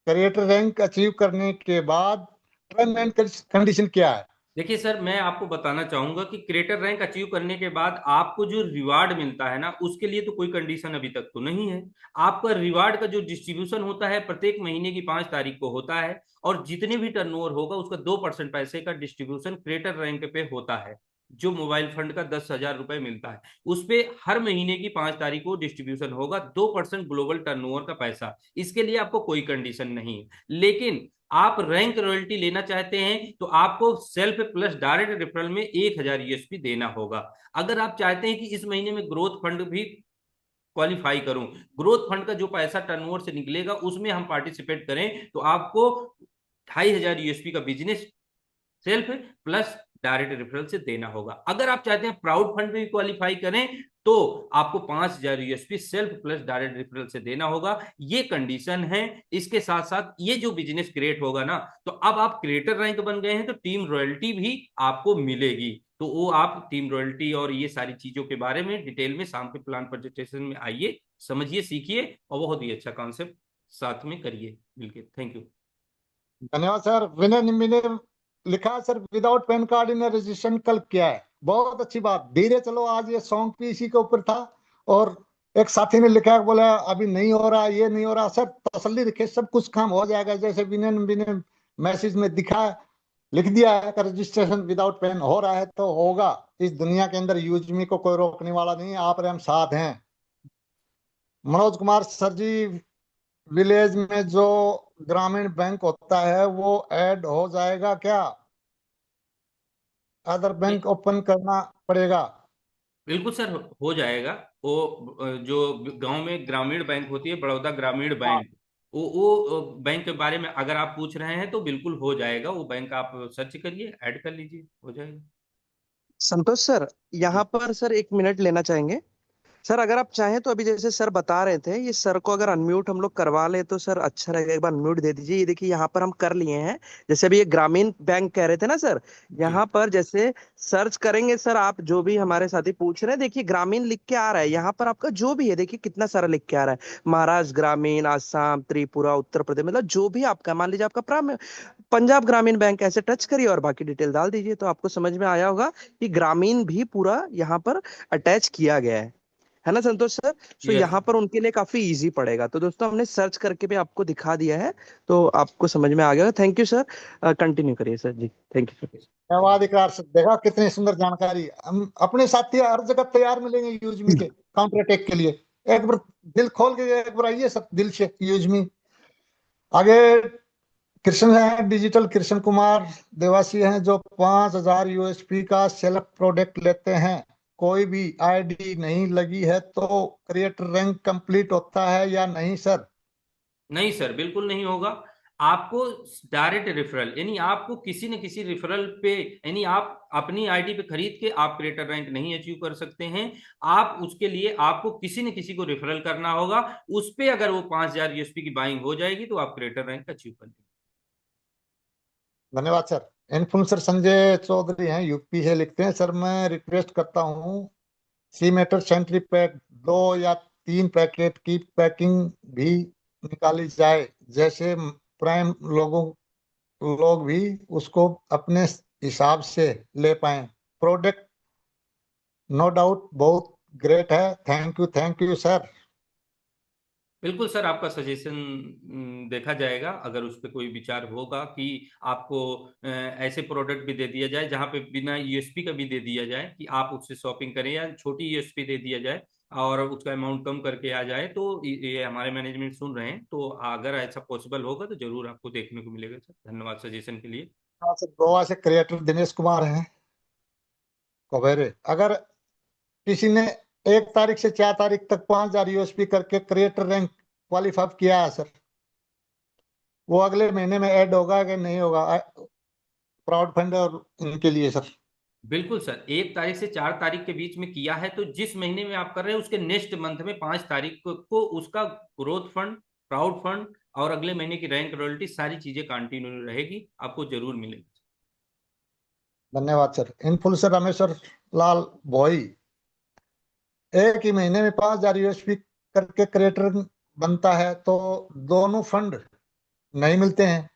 क्रिएटर रैंक अचीव करने के बाद टर्म एंड कंडीशन क्या है? देखिए सर, मैं आपको बताना चाहूंगा कि क्रिएटर रैंक अचीव करने के बाद आपको जो रिवार्ड मिलता है ना, उसके लिए तो कोई कंडीशन अभी तक तो नहीं है। आपका रिवार्ड का जो डिस्ट्रीब्यूशन होता है प्रत्येक महीने की 5 तारीख को होता है, और जितने भी टर्नओवर होगा उसका 2% पैसे का डिस्ट्रीब्यूशन क्रिएटर रैंक पे होता है। जो मोबाइल फंड का 10,000 रुपए मिलता है, उस पे हर महीने की 5 तारीख को डिस्ट्रीब्यूशन होगा, 2% ग्लोबल टर्नओवर का पैसा। इसके लिए आपको कोई कंडीशन नहीं है। लेकिन आप रैंक रॉयल्टी लेना चाहते हैं तो आपको सेल्फ प्लस डायरेक्ट रेफरल में 1,000 यूएसपी देना होगा। अगर आप चाहते हैं कि इस महीने में ग्रोथ फंड भी क्वालिफाई करूं, ग्रोथ फंड का जो पैसा टर्नओवर से निकलेगा उसमें हम पार्टिसिपेट करें, तो आपको 2,500 यूएसपी का business self plus direct referral से देना होगा। अगर आप चाहते हैं प्राउड फंड में भी क्वालिफाई करें तो आपको 5,000 USP self plus direct referral से देना होगा। ये कंडीशन है। इसके साथ साथ ये जो बिजनेस क्रिएट होगा ना, तो अब आप क्रिएटर रैंक बन गए हैं तो टीम रॉयल्टी भी आपको मिलेगी। तो वो आप टीम रॉयल्टी और ये सारी चीजों के बारे में डिटेल में शाम के प्लान प्रेजेंटेशन में आइए, समझिए, सीखिए, और बहुत ही अच्छा कॉन्सेप्ट साथ में करिए मिलके। Thank you. धन्यवाद सर। विनय निम्बी ने लिखा है सर, विदाउट पैन कार्ड इन रजिस्ट्रेशन कल क्या है? बहुत अच्छी बात, धीरे चलो। आज ये सॉन्ग भी इसी के ऊपर था, और एक साथी ने लिखा है, बोला अभी नहीं हो रहा, ये नहीं हो रहा। सर तसल्ली रखे, सब कुछ काम हो जाएगा। जैसे विनय निम्बी ने मैसेज में दिखा है, लिख दिया है कि रजिस्ट्रेशन विदाउट पैन हो रहा है तो होगा। इस दुनिया के अंदर यूजमी को कोई रोकने वाला नहीं है, आप हम साथ हैं। मनोज कुमार सर जी, विलेज में जो ग्रामीण बैंक होता है वो ऐड हो जाएगा क्या? अदर बैंक ओपन करना पड़ेगा? बिल्कुल सर, हो जाएगा। वो जो गांव में ग्रामीण बैंक होती है, बड़ौदा ग्रामीण बैंक, वो बैंक के बारे में अगर आप पूछ रहे हैं तो बिल्कुल हो जाएगा। वो बैंक आप सर्च करिए, ऐड कर लीजिए, हो जाएगा। संतोष सर, यहाँ पर सर 1 मिनट लेना चाहेंगे। सर अगर आप चाहें तो अभी जैसे सर बता रहे थे, ये सर को अगर अनम्यूट हम लोग करवा ले तो सर अच्छा रहेगा। एक बार अनम्यूट दे दीजिए। ये देखिए यहाँ पर हम कर लिए हैं। जैसे अभी ये ग्रामीण बैंक कह रहे थे ना सर, जी यहाँ पर जैसे सर्च करेंगे सर, आप जो भी हमारे साथी पूछ रहे हैं, देखिए ग्रामीण लिख के आ रहा है यहाँ पर आपका जो भी है। देखिए कितना सारा लिख के आ रहा है, महाराष्ट्र ग्रामीण, आसाम, त्रिपुरा, उत्तर प्रदेश, मतलब जो भी आपका, मान लीजिए आपका पंजाब ग्रामीण बैंक, ऐसे टच करिए और बाकी डिटेल डाल दीजिए तो आपको समझ में आया होगा कि ग्रामीण भी पूरा यहाँ पर अटैच किया गया है ना संतोष सर। सो यस यहाँ पर उनके लिए काफी इजी पड़ेगा। तो दोस्तों हमने सर्च करके भी आपको दिखा दिया है, तो आपको समझ में आ गया। थैंक यू सर, कंटिन्यू करिए sir ji. Thank you sir. धन्यवाद इकरार सर, देखा कितनी सुंदर जानकारी। हम अपने साथी हर जगह तैयार मिलेंगे यूजमी के काउंटर अटैक के लिए। एक बार दिल खोल के एक बार आइए सर, दिल से यूजमी। आगे कृष्ण है, डिजिटल कृष्ण कुमार देवासी हैं, जो 5,000 यूएसपी का सेल्फ प्रोडक्ट लेते हैं। कोई भी आईडी नहीं लगी है तो क्रिएटर रैंक कंप्लीट होता है या नहीं सर? नहीं सर, बिल्कुल नहीं होगा। आपको डायरेक्ट रेफरल, यानी आपको किसी न किसी रेफरल पे, यानी आप अपनी आईडी पे खरीद के आप क्रिएटर रैंक नहीं अचीव कर सकते हैं। आप उसके लिए आपको किसी न किसी को रेफरल करना होगा। उस पे अगर वो 5,000 यूएसपी की बाइंग हो जाएगी तो आप क्रिएटर रैंक अचीव कर लेंगे। धन्यवाद सर। इन्फ्लुएंसर संजय चौधरी हैं, यूपी से, लिखते हैं सर मैं रिक्वेस्ट करता हूँ सी मेटर सेंट्री पैक 2 या 3 पैकेट की पैकिंग भी निकाली जाए, जैसे प्राइम लोग भी उसको अपने हिसाब से ले पाए। प्रोडक्ट नो डाउट बहुत ग्रेट है। Thank you sir. बिल्कुल सर, आपका सजेशन देखा जाएगा। अगर उस पर कोई विचार होगा कि आपको ऐसे प्रोडक्ट भी दे दिया जाए जहां पे बिना यूएसपी का भी दे दिया जाए कि आप उससे शॉपिंग करें, या छोटी यूएसपी दे दिया जाए और उसका अमाउंट कम करके आ जाए, तो ये हमारे मैनेजमेंट सुन रहे हैं। तो अगर ऐसा पॉसिबल होगा तो जरूर आपको देखने को मिलेगा सर। धन्यवाद सजेशन के लिए। हाँ सर, गोवा से क्रिएटर दिनेश कुमार हैं, कोवेरे। अगर किसी ने 1 तारीख से 4 तारीख तक 5,000 यूएसपी करके क्रिएटर रैंक क्वालिफाई किया है सर, वो अगले महीने में ऐड होगा कि नहीं होगा? प्राउड फंड और इनके लिए सर। बिल्कुल सर, 1 तारीख से 4 तारीख के बीच में किया है तो जिस महीने में आप कर रहे हैं उसके नेक्स्ट मंथ में 5 तारीख को उसका ग्रोथ फंड, प्राउड फंड और अगले महीने की रैंक रॉयल्टी, सारी चीजें कंटिन्यू रहेगी, आपको जरूर मिलेगी। धन्यवाद सर। इन्फ्लुएंसर रामेश्वर लाल भोई, एक ही महीने में 5,000 यूएसपी करके क्रिएटर बनता है तो दोनों फंड नहीं मिलते हैं?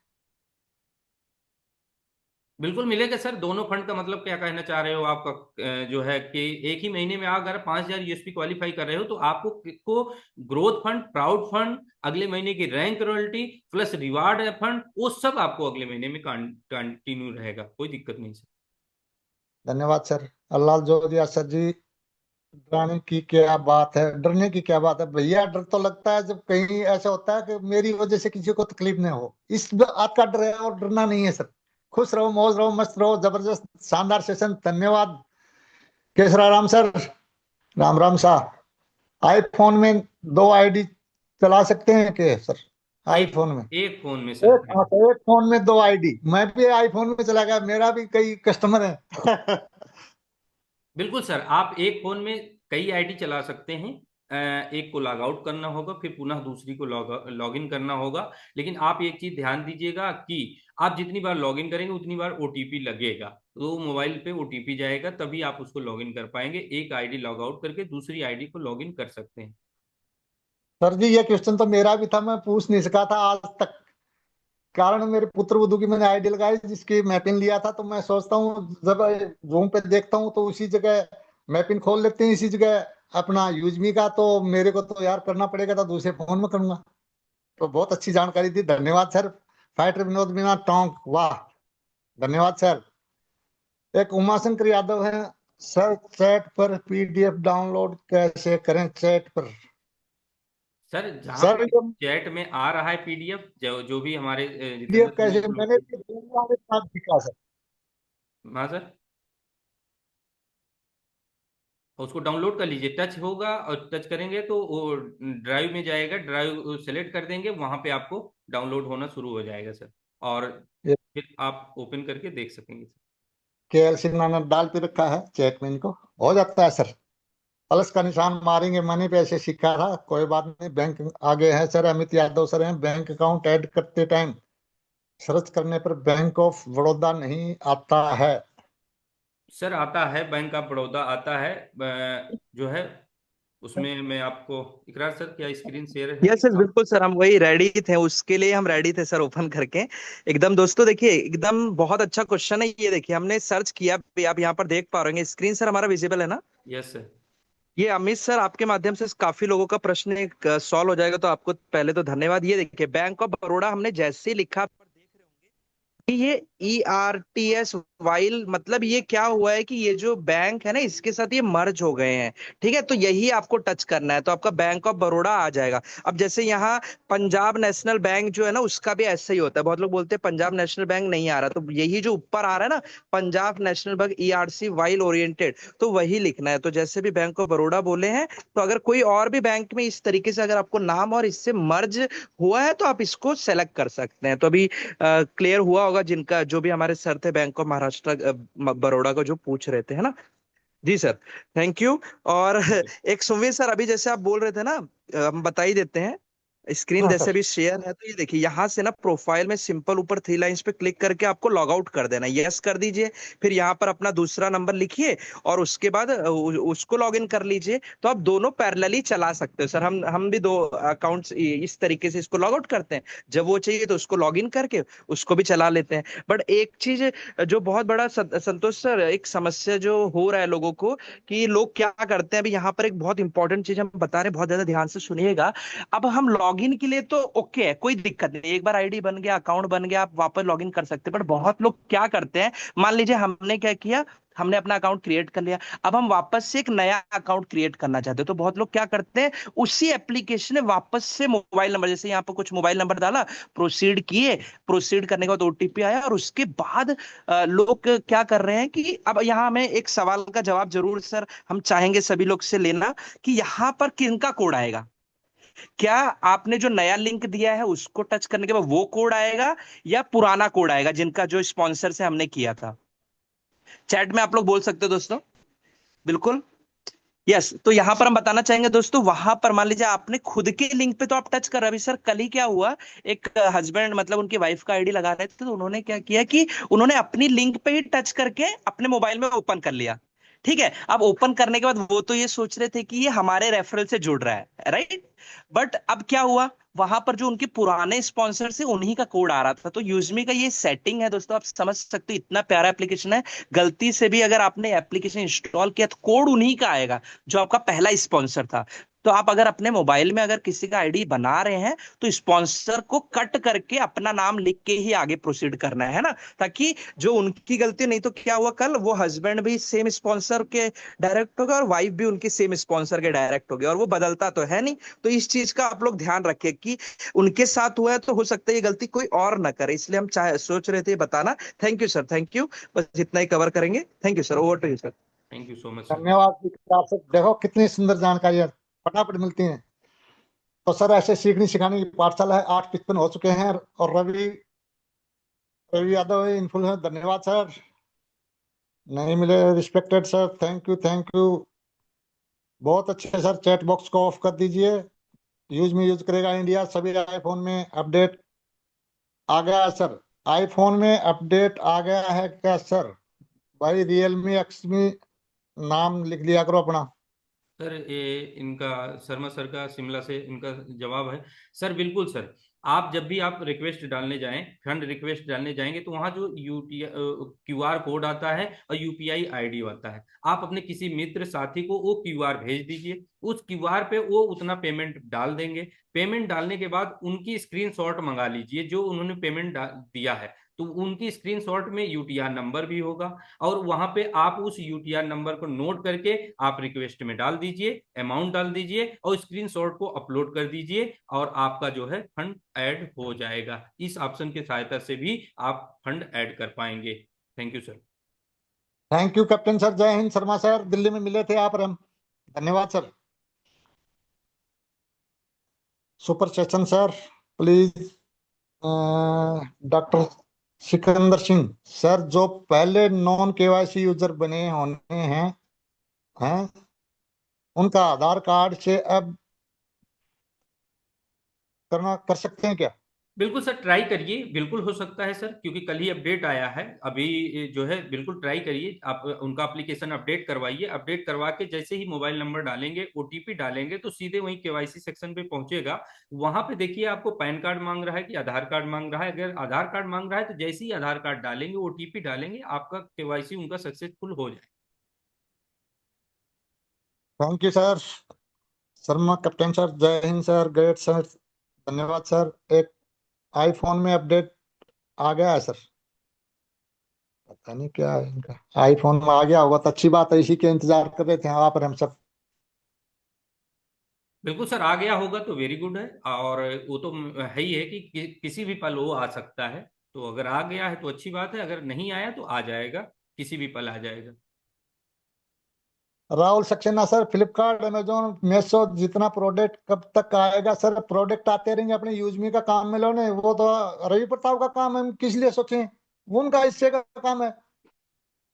बिल्कुल मिलेगा सर। दोनों फंड का मतलब क्या कहना चाह रहे हो? आपका जो है कि एक ही महीने में आप अगर 5,000 यूएसपी क्वालिफाई कर रहे हो तो आपको को ग्रोथ फंड, प्राउड फंड, अगले महीने की rank royalty plus reward fund, वो सब आपको अगले महीने में कंटिन्यू रहेगा, कोई दिक्कत नहीं सर। धन्यवाद सर। अल्लाह जोरिया सर जी, डरने की क्या बात है, डरने की क्या बात है भैया? डर तो लगता है जब कहीं ऐसा होता है कि मेरी वजह से किसी को तकलीफ नहीं हो, इस बात का डर है, और डरना नहीं है सर। खुश रहो, मौज रहो, मस्त रहो। जबरदस्त शानदार सेशन, धन्यवाद केसरा राम सर। राम राम साहब। आईफोन में 2 आईडी चला सकते हैं क्या सर? एक आईफोन में एक फोन में सर। हाँ, तो एक फोन में 2 आईडी, मैं भी आईफोन में चला गया, मेरा भी कई कस्टमर है। बिल्कुल सर, आप एक फोन में कई आईडी चला सकते हैं। एक को लॉग आउट करना होगा, फिर पुनः दूसरी को लॉग इन करना होगा। लेकिन आप एक चीज ध्यान दीजिएगा कि आप जितनी बार लॉग इन करेंगे उतनी बार ओटीपी लगेगा, तो मोबाइल पे ओटीपी जाएगा, तभी आप उसको लॉग इन कर पाएंगे। एक आईडी लॉग आउट करके दूसरी आईडी को लॉग इन कर सकते हैं। सर जी, ये क्वेश्चन तो मेरा भी था, मैं पूछ नहीं सका था आज तक, कारण मेरे पुत्र वधू की मैंने आईडी लगाई जिसकी मैपिंग लिया था। तो मैं सोचता हूँ जब रूम पे देखता हूँ तो उसी जगह मैपिंग खोल लेते हैं, इसी जगह अपना यूजमी का। तो मेरे को तो यार करना पड़ेगा, तो दूसरे फोन में करूंगा। तो बहुत अच्छी जानकारी दी, धन्यवाद सर। फाइटर विनोद मीना टोंक, वाह, धन्यवाद सर। एक उमाशंकर यादव है सर, चैट पर पीडीएफ डाउनलोड कैसे करें? चैट पर सर जहाँ सर, पे ये चैट में आ रहा है पीडीएफ, जो जो भी हमारे पीडीएफ जितेंद्र कैसे? सुनील मैंने लोग। भी दूसरे के साथ दिखा सर। हाँ सर, उसको डाउनलोड कर लीजिए। टच होगा और टच करेंगे तो वो ड्राइव में जाएगा, ड्राइव सेलेक्ट कर देंगे, वहां पे आपको डाउनलोड होना शुरू हो जाएगा सर। और फिर आप ओपन करके देख सकेंगे सर। केएल सिन्हा ने डाल के रखा है चैट में, इनको हो जाता है सर। प्लस का निशान मारेंगे, मैंने भी ऐसे सीखा था, कोई बात नहीं। बैंक आगे है सर, अमित यादव सर हैं। बैंक अकाउंट ऐड करते टाइम सर्च करने पर बैंक ऑफ बड़ौदा नहीं आता है। सर आता है, बैंक ऑफ बड़ौदा आता है। जो है उसमें मैं आपको, इकरार सर क्या स्क्रीन शेयर है? यस सर, बिल्कुल सर, हम वही रेडी थे, उसके लिए हम रेडी थे सर, ओपन करके एकदम। दोस्तों देखिए, एकदम बहुत अच्छा क्वेश्चन है ये। देखिए हमने सर्च किया भी, आप यहाँ पर देख पा रहे हैं, स्क्रीन सर हमारा विजिबल है ना? Yes sir. ये अमित सर आपके माध्यम से काफी लोगों का प्रश्न सॉल्व हो जाएगा, तो आपको पहले तो धन्यवाद। ये देखिए, बैंक ऑफ बड़ौदा हमने जैसे ही लिखा कि ये ERTS वाइल, मतलब ये क्या हुआ है कि ये जो बैंक है ना, इसके साथ ये मर्ज हो गए हैं। ठीक है, तो यही आपको टच करना है, तो आपका बैंक ऑफ बड़ौदा आ जाएगा। अब जैसे यहाँ पंजाब नेशनल बैंक जो है ना, उसका भी ऐसा ही होता है। बहुत लोग बोलते हैं पंजाब नेशनल बैंक नहीं आ रहा, तो यही जो ऊपर आ रहा है ना, Punjab national bank ERC while oriented, तो वही लिखना है। तो जैसे भी बैंक ऑफ बड़ौदा बोले हैं, तो अगर कोई और भी बैंक में इस तरीके से अगर आपको नाम और इससे मर्ज हुआ है, तो आप इसको सेलेक्ट कर सकते हैं। तो अभी क्लियर हुआ होगा, जिनका जो भी हमारे सर थे बैंक ऑफ महाराष्ट्र बड़ौदा को जो पूछ रहे थे, है ना? जी सर, थैंक यू। और एक सुमित सर, अभी जैसे आप बोल रहे थे ना, हम बता ही देते हैं। स्क्रीन हाँ जैसे सर। भी शेयर है, तो ये देखिए यहाँ से ना प्रोफाइल में सिंपल ऊपर 3 लाइंस पे क्लिक करके आपको लॉग आउट कर देना है, यस कर दीजिए। फिर यहाँ पर अपना दूसरा नंबर लिखिए और उसके बाद उसको लॉग इन कर लीजिए। तो आप दोनों पैरेलली चला सकते हो सर। हम भी दो अकाउंट्स इस तरीके से इसको लॉग आउट करते हैं, जब वो चाहिए तो उसको लॉग इन करके उसको भी चला लेते हैं। बट एक चीज जो बहुत बड़ा संतोष सर, एक समस्या जो हो रहा है लोगों को, कि लोग क्या करते हैं, अभी यहाँ पर एक बहुत इंपॉर्टेंट चीज हम बता रहे हैं, बहुत ज्यादा ध्यान से सुनिएगा। अब हम लॉगिन के लिए तो ओके है, कोई दिक्कत नहीं, एक बार आईडी बन गया, अकाउंट बन गया, आप वापस लॉगिन कर सकते हैं। बट बहुत लोग क्या करते हैं, मान लीजिए हमने क्या किया, हमने अपना अकाउंट क्रिएट कर लिया, अब हम वापस से एक नया अकाउंट क्रिएट करना चाहते हैं। तो बहुत लोग क्या करते हैं, उसी एप्लीकेशन में वापस से मोबाइल नंबर, जैसे यहाँ पर कुछ मोबाइल नंबर डाला, प्रोसीड किए, प्रोसीड करने के बाद OTP आया, और उसके बाद लोग क्या कर रहे हैं कि अब यहाँ हमें एक सवाल का जवाब जरूर सर हम चाहेंगे सभी लोग से लेना, कि यहाँ पर किनका कोड आएगा। क्या आपने जो नया लिंक दिया है उसको टच करने के बाद वो कोड आएगा, या पुराना कोड आएगा जिनका जो स्पॉन्सर से हमने किया था? चैट में आप लोग बोल सकते हो दोस्तों, बिल्कुल। यस, तो यहां पर हम बताना चाहेंगे दोस्तों, वहां पर मान लीजिए आपने खुद के लिंक पे तो आप टच कर रहे। अभी सर कल ही क्या हुआ, एक हस्बैंड मतलब उनकी वाइफ का आईडी लगा रहे थे, तो उन्होंने क्या किया कि उन्होंने अपनी लिंक पे ही टच करके अपने मोबाइल में ओपन कर लिया। ठीक है, अब ओपन करने के बाद वो तो ये सोच रहे थे कि ये हमारे रेफरल से जुड़ रहा है, राइट? बट अब क्या हुआ, वहां पर जो उनके पुराने स्पॉन्सर से उन्हीं का कोड आ रहा था। तो यूजमी का ये सेटिंग है दोस्तों, आप समझ सकते हो, इतना प्यारा एप्लीकेशन है। गलती से भी अगर आपने एप्लीकेशन इंस्टॉल किया, तो कोड उन्हीं का आएगा जो आपका पहला स्पॉन्सर था। तो आप अगर अपने मोबाइल में अगर किसी का आईडी बना रहे हैं, तो स्पॉन्सर को कट करके अपना नाम लिख के ही आगे प्रोसीड करना है ना, ताकि जो उनकी गलती, नहीं तो क्या हुआ, कल वो हस्बैंड भी सेम स्पॉन्सर के डायरेक्ट हो गए और वाइफ भी उनके सेम स्पॉन्सर के डायरेक्ट हो गए, और वो बदलता तो है नहीं। तो इस चीज का आप लोग ध्यान रखिए कि उनके साथ हुआ है, तो हो सकता है ये गलती कोई और ना करे, इसलिए हम चाहे सोच रहे थे बताना। Thank you sir, thank you. बस इतना ही कवर करेंगे। Thank you sir, over to you sir. Thank you so much sir. धन्यवाद विकास सर, देखो कितनी सुंदर जानकारी फटाफट मिलती है। तो सर ऐसे सीखने सिखाने की पाठशाला है, 8:55 हो चुके हैं। और रवि रवि यादव इन्फ्लुएंसर, धन्यवाद सर। नहीं मिले, respected sir, thank you thank you. बहुत अच्छे सर, चैट बॉक्स को ऑफ कर दीजिए। यूज में यूज करेगा इंडिया, सभी आईफोन में अपडेट आ गया है सर। आईफोन में अपडेट आ गया है क्या सर? भाई रियलमी एक्समी नाम लिख लिया करो अपना। सर ये इनका, शर्मा सर का शिमला से इनका जवाब है। सर बिल्कुल सर, आप जब भी आप रिक्वेस्ट डालने जाएं, फंड रिक्वेस्ट डालने जाएंगे, तो वहाँ जो QR कोड आता है और UPI ID आता है, आप अपने किसी मित्र साथी को वो QR भेज दीजिए। उस QR पे वो उतना पेमेंट डाल देंगे। पेमेंट डालने के बाद उनकी स्क्रीनशॉट मंगा लीजिए जो उन्होंने पेमेंट दिया है, तो उनकी स्क्रीनशॉट में UTR नंबर भी होगा, और वहां पे आप उस UTR नंबर को नोट करके आप रिक्वेस्ट में डाल दीजिए, अमाउंट डाल दीजिए और स्क्रीनशॉट को अपलोड कर दीजिए, और आपका जो है फंड ऐड हो जाएगा। इस ऑप्शन की सहायता से भी आप फंड ऐड कर पाएंगे। Thank you sir. Thank you captain sir, जय हिंद। शर्मा सर दिल्ली में मिले थे आप और हम, धन्यवाद sir. Super session sir please. Doctor Sikandar Singh sir, जो पहले नॉन KYC यूजर बने होने हैं उनका आधार कार्ड से अब कर सकते हैं क्या? बिल्कुल सर, ट्राई करिए, बिल्कुल हो सकता है सर, क्योंकि कल ही अपडेट आया है अभी जो है। बिल्कुल ट्राई करिए, आप उनका एप्लीकेशन अपडेट करवाइए। अपडेट करवा के जैसे ही मोबाइल नंबर डालेंगे, ओटीपी डालेंगे, तो सीधे वहीं केवाईसी सेक्शन पे पहुंचेगा। वहां पे देखिए आपको पैन कार्ड मांग रहा है कि आधार कार्ड मांग रहा है। अगर आधार कार्ड मांग रहा है तो जैसे ही आधार कार्ड डालेंगे, ओटीपी डालेंगे, आपका केवाईसी उनका सक्सेसफुल हो जाए। Thank you sir. Sharma captain sir, जय हिंद सर, ग्रेट सर, धन्यवाद सर। एक आईफोन में अपडेट आ गया है सर, पता नहीं क्या है इनका। आईफोन में आ गया होगा तो अच्छी बात है, इसी के इंतजार कर रहे थे आप और हम सब। बिल्कुल सर, आ गया होगा तो वेरी गुड है। और वो तो है ही है कि किसी भी पल वो आ सकता है। तो अगर आ गया है तो अच्छी बात है, अगर नहीं आया तो आ जाएगा, किसी भी पल आ जाएगा। राहुल सक्सेना सर, फ्लिपकार्ट, अमेजोन, मेशो, जितना प्रोडक्ट कब तक आएगा सर? प्रोडक्ट आते रहेंगे, अपने यूजमी का काम मिलो ने, वो तो रवि प्रताप का काम है, हम किस लिए सोचें? उनका हिस्से का काम है।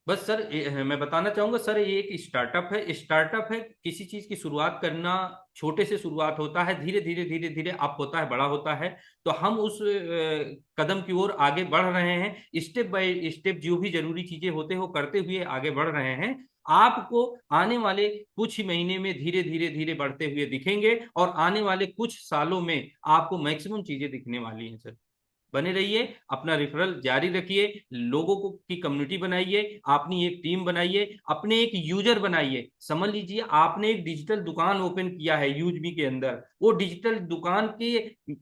बस सर, मैं बताना चाहूंगा सर, ये एक स्टार्टअप है। स्टार्टअप है, किसी चीज की शुरुआत करना छोटे से शुरुआत होता है, धीरे धीरे धीरे धीरे अप होता है, बड़ा होता है। तो हम उस कदम की ओर आगे बढ़ रहे हैं, स्टेप बाय स्टेप। जो भी जरूरी चीजें होते हैं वो करते हुए आगे बढ़ रहे हैं। आपको आने वाले कुछ ही महीने में धीरे धीरे धीरे बढ़ते हुए दिखेंगे, और आने वाले कुछ सालों में आपको मैक्सिमम चीजें दिखने वाली हैं सर। बने रहिए, अपना रेफरल जारी रखिए, लोगों को की कम्युनिटी बनाइए, अपनी एक टीम बनाइए, अपने एक यूजर बनाइए। समझ लीजिए आपने एक डिजिटल दुकान ओपन किया है यूजमी के अंदर। वो डिजिटल दुकान के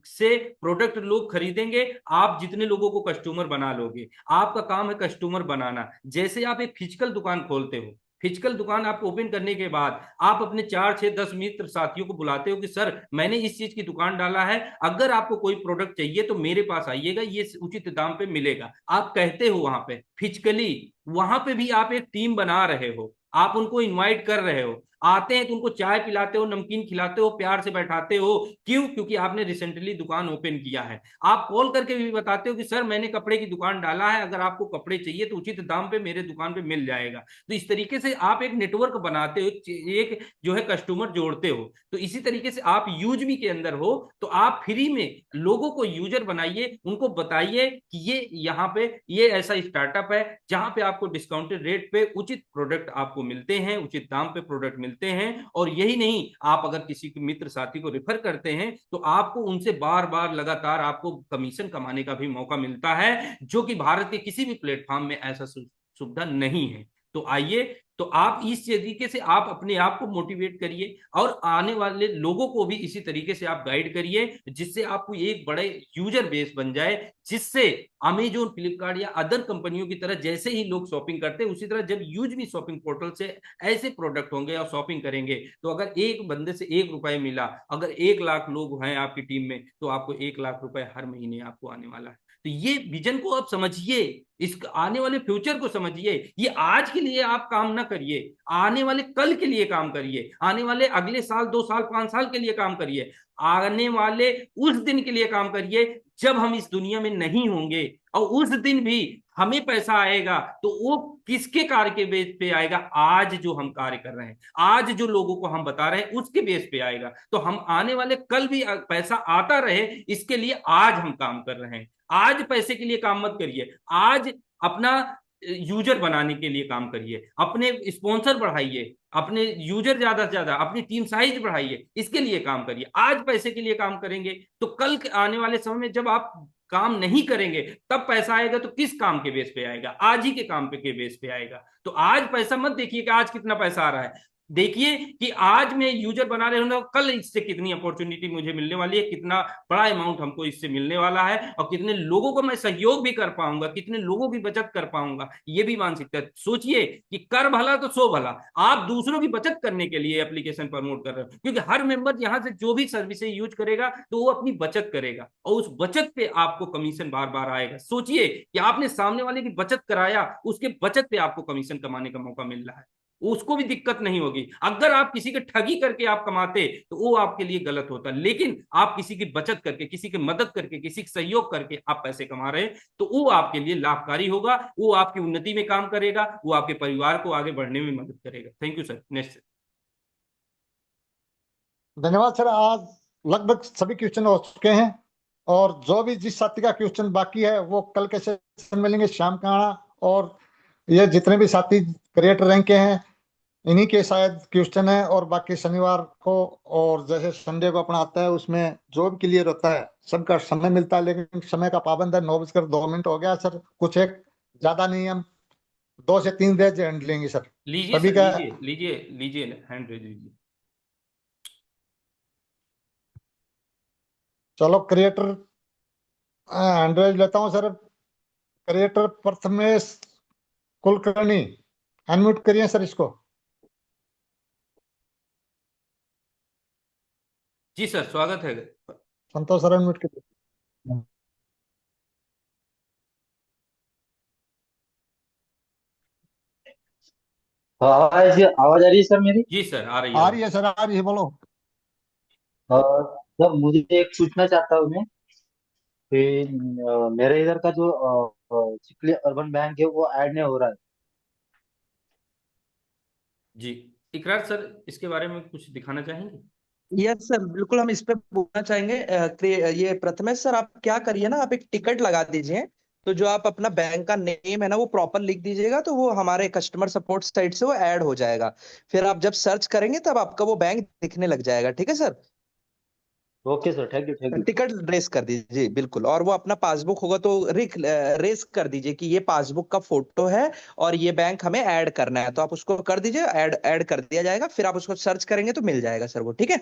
से प्रोडक्ट लोग खरीदेंगे, आप जितने लोगों को कस्टमर बना लोगे। आपका काम है कस्टमर बनाना। जैसे आप एक फिजिकल दुकान खोलते हो, फिजिकल दुकान आप ओपन करने के बाद आप अपने 4 6 10 मित्र साथियों को बुलाते हो कि सर मैंने इस चीज की दुकान डाला है, अगर आपको कोई प्रोडक्ट चाहिए तो मेरे पास आइएगा, ये उचित दाम पे मिलेगा। आप कहते हो वहां पे फिजिकली, वहां पे भी आप एक टीम बना रहे हो, आप उनको इनवाइट कर रहे हो। आते हैं तो उनको चाय पिलाते हो, नमकीन खिलाते हो, प्यार से बैठाते हो। क्यों? क्योंकि आपने रिसेंटली दुकान ओपन किया है। आप कॉल करके भी बताते हो कि सर मैंने कपड़े की दुकान डाला है, अगर आपको कपड़े चाहिए तो उचित दाम पे मेरे दुकान पे मिल जाएगा। तो इस तरीके से आप एक नेटवर्क बनाते हो, एक जो है कस्टमर जोड़ते हो। तो इसी तरीके से आप यूजमी के अंदर हो तो आप फ्री में लोगों को यूजर बनाइए, उनको बताइए कि ये यहाँ पे ये ऐसा स्टार्टअप है जहां पे आपको डिस्काउंटेड रेट पे उचित प्रोडक्ट आपको मिलते हैं, उचित दाम पे प्रोडक्ट मिलते हैं। और यही नहीं, आप अगर किसी के मित्र साथी को रेफर करते हैं तो आपको उनसे बार बार लगातार आपको कमीशन कमाने का भी मौका मिलता है, जो कि भारत के किसी भी प्लेटफॉर्म में ऐसा सुविधा नहीं है। तो आइए, तो आप इस तरीके से आप अपने आप को मोटिवेट करिए, और आने वाले लोगों को भी इसी तरीके से आप गाइड करिए, जिससे आपको एक बड़े यूजर बेस बन जाए, जिससे अमेजोन, फ्लिपकार्ट या अदर कंपनियों की तरह जैसे ही लोग शॉपिंग करते हैं, उसी तरह जब यूज भी शॉपिंग पोर्टल से ऐसे प्रोडक्ट होंगे और शॉपिंग करेंगे, तो अगर एक बंदे से 1 रुपए मिला, अगर 1 लाख लोग हैं आपकी टीम में, तो आपको 1 लाख रुपए हर महीने आपको आने वाला है। तो ये विजन को आप समझिए, इस आने वाले फ्यूचर को समझिए। ये आज के लिए आप काम ना करिए, आने वाले कल के लिए काम करिए, आने वाले अगले साल 2 साल 5 साल के लिए काम करिए, आने वाले उस दिन के लिए काम करिए जब हम इस दुनिया में नहीं होंगे। और उस दिन भी हमें पैसा आएगा तो वो किसके कार्य के बेस पे आएगा? आज जो हम कार्य कर रहे हैं, आज जो लोगों को हम बता रहे हैं, उसके बेस पे आएगा। तो हम आने वाले कल भी पैसा आता रहे, इसके लिए आज हम काम कर रहे हैं। आज पैसे के लिए काम मत करिए, आज अपना यूजर बनाने के लिए काम करिए, अपने स्पॉन्सर बढ़ाइए, अपने यूजर ज्यादा से ज्यादा, अपनी टीम साइज बढ़ाइए, इसके लिए काम करिए। आज पैसे के लिए काम करेंगे तो कल आने वाले समय में जब आप काम नहीं करेंगे तब पैसा आएगा, तो किस काम के बेस पे आएगा? आज ही के काम पे के बेस पे आएगा। तो आज पैसा मत देखिए कि आज कितना पैसा आ रहा है, देखिए कि आज मैं यूजर बना रहे हूं, कल इससे कितनी अपॉर्चुनिटी मुझे मिलने वाली है, कितना बड़ा अमाउंट हमको इससे मिलने वाला है, और कितने लोगों को मैं सहयोग भी कर पाऊंगा, कितने लोगों की बचत कर पाऊंगा। ये भी मानसिकता सोचिए कि कर भला तो सो भला। आप दूसरों की बचत करने के लिए एप्लीकेशन प्रमोट कर रहे हो, क्योंकि हर मेंबर यहां से जो भी सर्विसेज यूज करेगा तो वो अपनी बचत करेगा, और उस बचत पे आपको कमीशन बार बार आएगा। सोचिए कि आपने सामने वाले की बचत कराया, उसके बचत पे आपको कमीशन कमाने का मौका मिल रहा है, उसको भी दिक्कत नहीं होगी। अगर आप किसी के ठगी करके आप कमाते तो वो आपके लिए गलत होता, लेकिन आप किसी की बचत करके, किसी की मदद करके, किसी का सहयोग करके आप पैसे कमा रहे हैं, तो वो आपके लिए लाभकारी होगा, वो आपकी उन्नति में काम करेगा, वो आपके परिवार को आगे बढ़ने में मदद करेगा। Thank you sir. नेक्स्ट। धन्यवाद सर। आज लगभग सभी क्वेश्चन हो चुके हैं, और जो भी जिस साथी का क्वेश्चन बाकी है वो कल के सेशन में लेंगे, शाम का आना। और ये जितने भी साथी क्रिएटर रैंक के हैं, इन्हीं के शायद क्वेश्चन है। और बाकी शनिवार को और जैसे संडे को अपना आता है, उसमें जो भी क्लियर होता है सबका समय मिलता है, लेकिन समय का पाबंद है। 9:02 हो गया सर। कुछ एक ज्यादा नहीं, हम 2 से 3 देर एंड लेंगे सर लीजिए सभी सर, का। लीजिए लीजिए लीजिए, हैंड रेज लीजिए। चलो क्रिएटर एंड्रॉइड लेता हूँ sir. Creator Prathamesh Kulkarni, unmute करिए सर इसको। जी सर, स्वागत है। संतोष सर अनम्यूट करिए। आवाज आ रही है सर मेरी। जी सर, आ रही है आ आवाज। रही है सर, आ रही है, बोलो। सर मुझे एक पूछना चाहता हूँ मैं कि मेरे इधर का जो चिखली अर्बन बैंक है वो ऐड नहीं हो रहा है। जी, इकरार सर, इसके बारे में कुछ दिखाना चाहेंगे? यस सर, बिल्कुल हम इस पे बोलना चाहेंगे। ये प्रथमेश सर, आप क्या करिए ना, आप एक टिकट लगा दीजिए। तो जो आप अपना बैंक का नेम है ना वो प्रॉपर लिख दीजिएगा, तो वो हमारे कस्टमर सपोर्ट साइट से वो ऐड हो जाएगा। फिर आप जब सर्च करेंगे तब आपका वो बैंक दिखने लग जाएगा। ठीक है sir. Okay sir, thank you thank you. Ticket raise कर दीजिए बिल्कुल, और वो अपना पासबुक होगा तो रेस कर दीजिए कि ये पासबुक का फोटो है और ये बैंक हमें ऐड करना है, तो आप उसको कर दीजिए। ऐड ऐड कर दिया जाएगा, फिर आप उसको सर्च करेंगे तो मिल जाएगा सर वो। ठीक है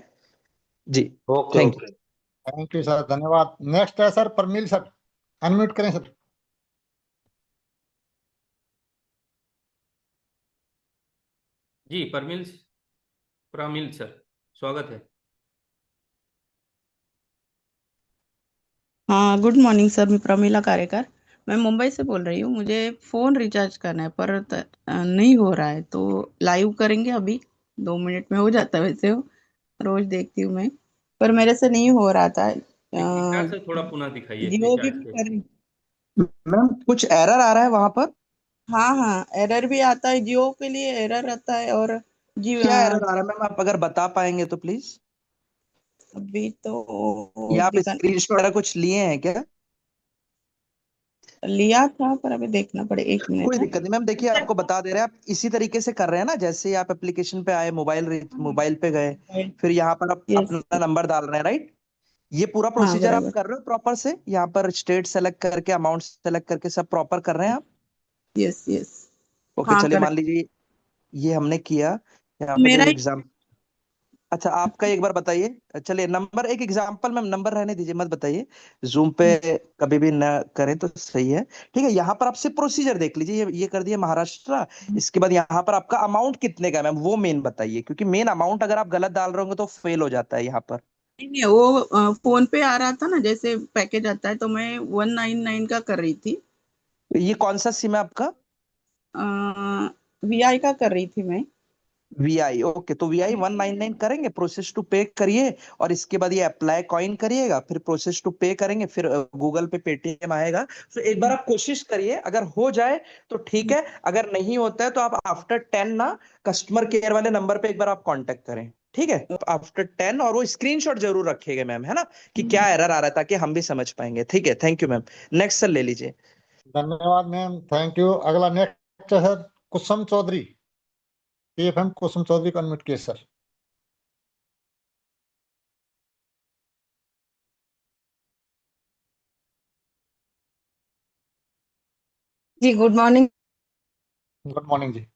जी। Okay thank okay. Thank you sir, धन्यवाद। नेक्स्ट है सर परमिल सर, अनम्यूट करें सर। जी, परमिल, प्रमिल सर, स्वागत है। हाँ, गुड मॉर्निंग सर। मैं प्रमीला कारेकर, मैं मुंबई से बोल रही हूँ। मुझे फ़ोन रिचार्ज करना है पर नहीं हो रहा है, तो लाइव करेंगे अभी? 2 मिनट में हो जाता है वैसे, वो रोज देखती हूँ मैं, पर मेरे से नहीं हो रहा था। इकरार सर, थोड़ा पुनः दिखाइए जियो भी रिचार्ज मैं के। कर रही। मैम कुछ एरर आ रहा है वहां पर। हाँ हाँ, एरर भी आता है, जियो के लिए एरर आता है। और जी क्या एरर आ रहा है मैम, आप अगर बता पाएंगे तो प्लीज। अभी तो या आप दिखा स्क्रीनशॉट वगैरह कुछ लिए हैं क्या? लिया था, पर अभी देखना पड़े, 1 मिनट कोई है। दिक्कत नहीं मैम, देखिए आपको बता दे रहे हैं, आप इसी तरीके से कर रहे हैं ना, जैसे ही आप एप्लीकेशन पे आए, मोबाइल पे गए, फिर यहाँ पर आप यस, अपना नंबर डाल रहे हैं, राइट? ये पूरा हाँ प्रोसीजर आप बराबर। कर रहे हो प्रॉपर से, यहाँ पर स्टेट सेलेक्ट करके अमाउंट सेलेक्ट करके सब प्रॉपर कर रहे हैं आप? Yes yes. ओके हाँ चलिए, कर मान लीजिए ये हमने किया। यहाँ पे जो मेरा एग्जाम, अच्छा आपका एक बार बताइए। चलिए नंबर, एक एग्जांपल मैम, नंबर रहने दीजिए, मत बताइए। जूम पे कभी भी ना करें तो सही है। ठीक है, यहाँ पर आप सिर्फ प्रोसीजर देख लीजिए। ये कर दिया महाराष्ट्र। इसके बाद यहाँ पर आपका अमाउंट कितने का है मैम, वो मेन बताइए, क्योंकि मेन अमाउंट अगर आप गलत डाल रहे होंगे तो फेल हो जाता है यहाँ पर। नहीं नहीं, वो फोन पे आ रहा था ना, जैसे पैकेज आता है, तो मैं 199 का कर रही थी। ये कौन सा सिम है आपका? वीआई का कर रही थी मैं। वीआई, ओके, तो वीआई 199 करेंगे, प्रोसेस टू पे करिए, और इसके बाद ये अप्लाई कॉइन करिएगा, फिर प्रोसेस टू पे करेंगे, फिर गूगल पे पेटीएम आएगा। तो एक बार आप कोशिश करिए, अगर हो जाए तो ठीक है, अगर नहीं होता है तो आप आफ्टर 10 ना कस्टमर केयर वाले नंबर पे एक बार आप कांटेक्ट करें। ठीक है, आफ्टर 10, और वो स्क्रीनशॉट जरूर रखिएगा मैम, है ना, कि क्या एरर आ रहा है, ताकि हम भी समझ पाएंगे। ठीक है, thank you ma'am. Next sir ले लीजिए। धन्यवाद मैम, थैंक यू। अगला नेक्स्ट है सर कुसुम चौधरी, पीएफएम कुसुम चौधरी को अनम्यूट किए सर। जी गुड मॉर्निंग। गुड मॉर्निंग जी।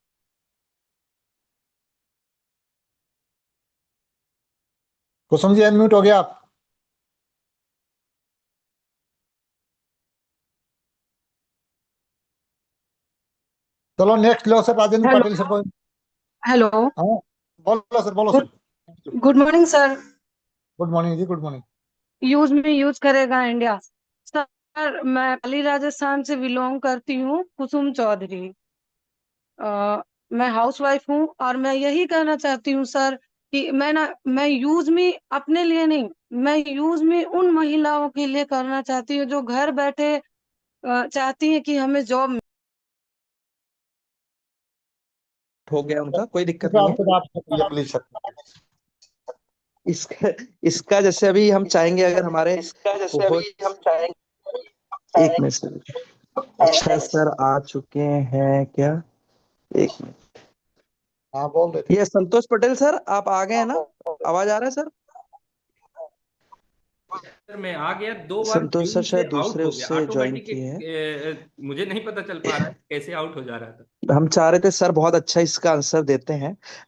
कुसुम जी अनम्यूट हो गया आप। चलो नेक्स्ट लो sir, Rajendra hello. Patil sir को। हेलो। हाँ, बोलो सर, बोलो good sir. Good morning sir. Good morning जी, गुड मॉर्निंग। यूज में यूज करेगा इंडिया। सर मैं पाली राजस्थान से बिलोंग करती हूँ, कुसुम चौधरी। मैं हाउस वाइफ हूँ और मैं यही कहना चाहती हूँ सर कि मैं यूज में अपने लिए नहीं, मैं यूज में उन महिलाओं के लिए करना चाहती हूँ जो घर बैठे चाहती हैं कि हमें जॉब। हो गया उनका, कोई दिक्कत नहीं सर है। सर आप प्लीज सर। इसका इसका जैसे अभी हम चाहेंगे अगर हमारे एक मिनट सर। अच्छा सर आ चुके हैं क्या? एक मिनट। हाँ बोल रहे थे। ये संतोष पटेल सर, आप आ गए हैं ना? आवाज आ रहा है सर? सर मैं आ गया, 2 बार संतोष जूम सर से शायद आउट दूसरे हो गया उससे ज्वाइन ऑटोमेटिक। किए हैं। मुझे नहीं पता चल पा रहा है कैसे आउट हो जा रहा था। हम चाह रहे थे सर बहुत अच्छा इसका आंसर देते हैं।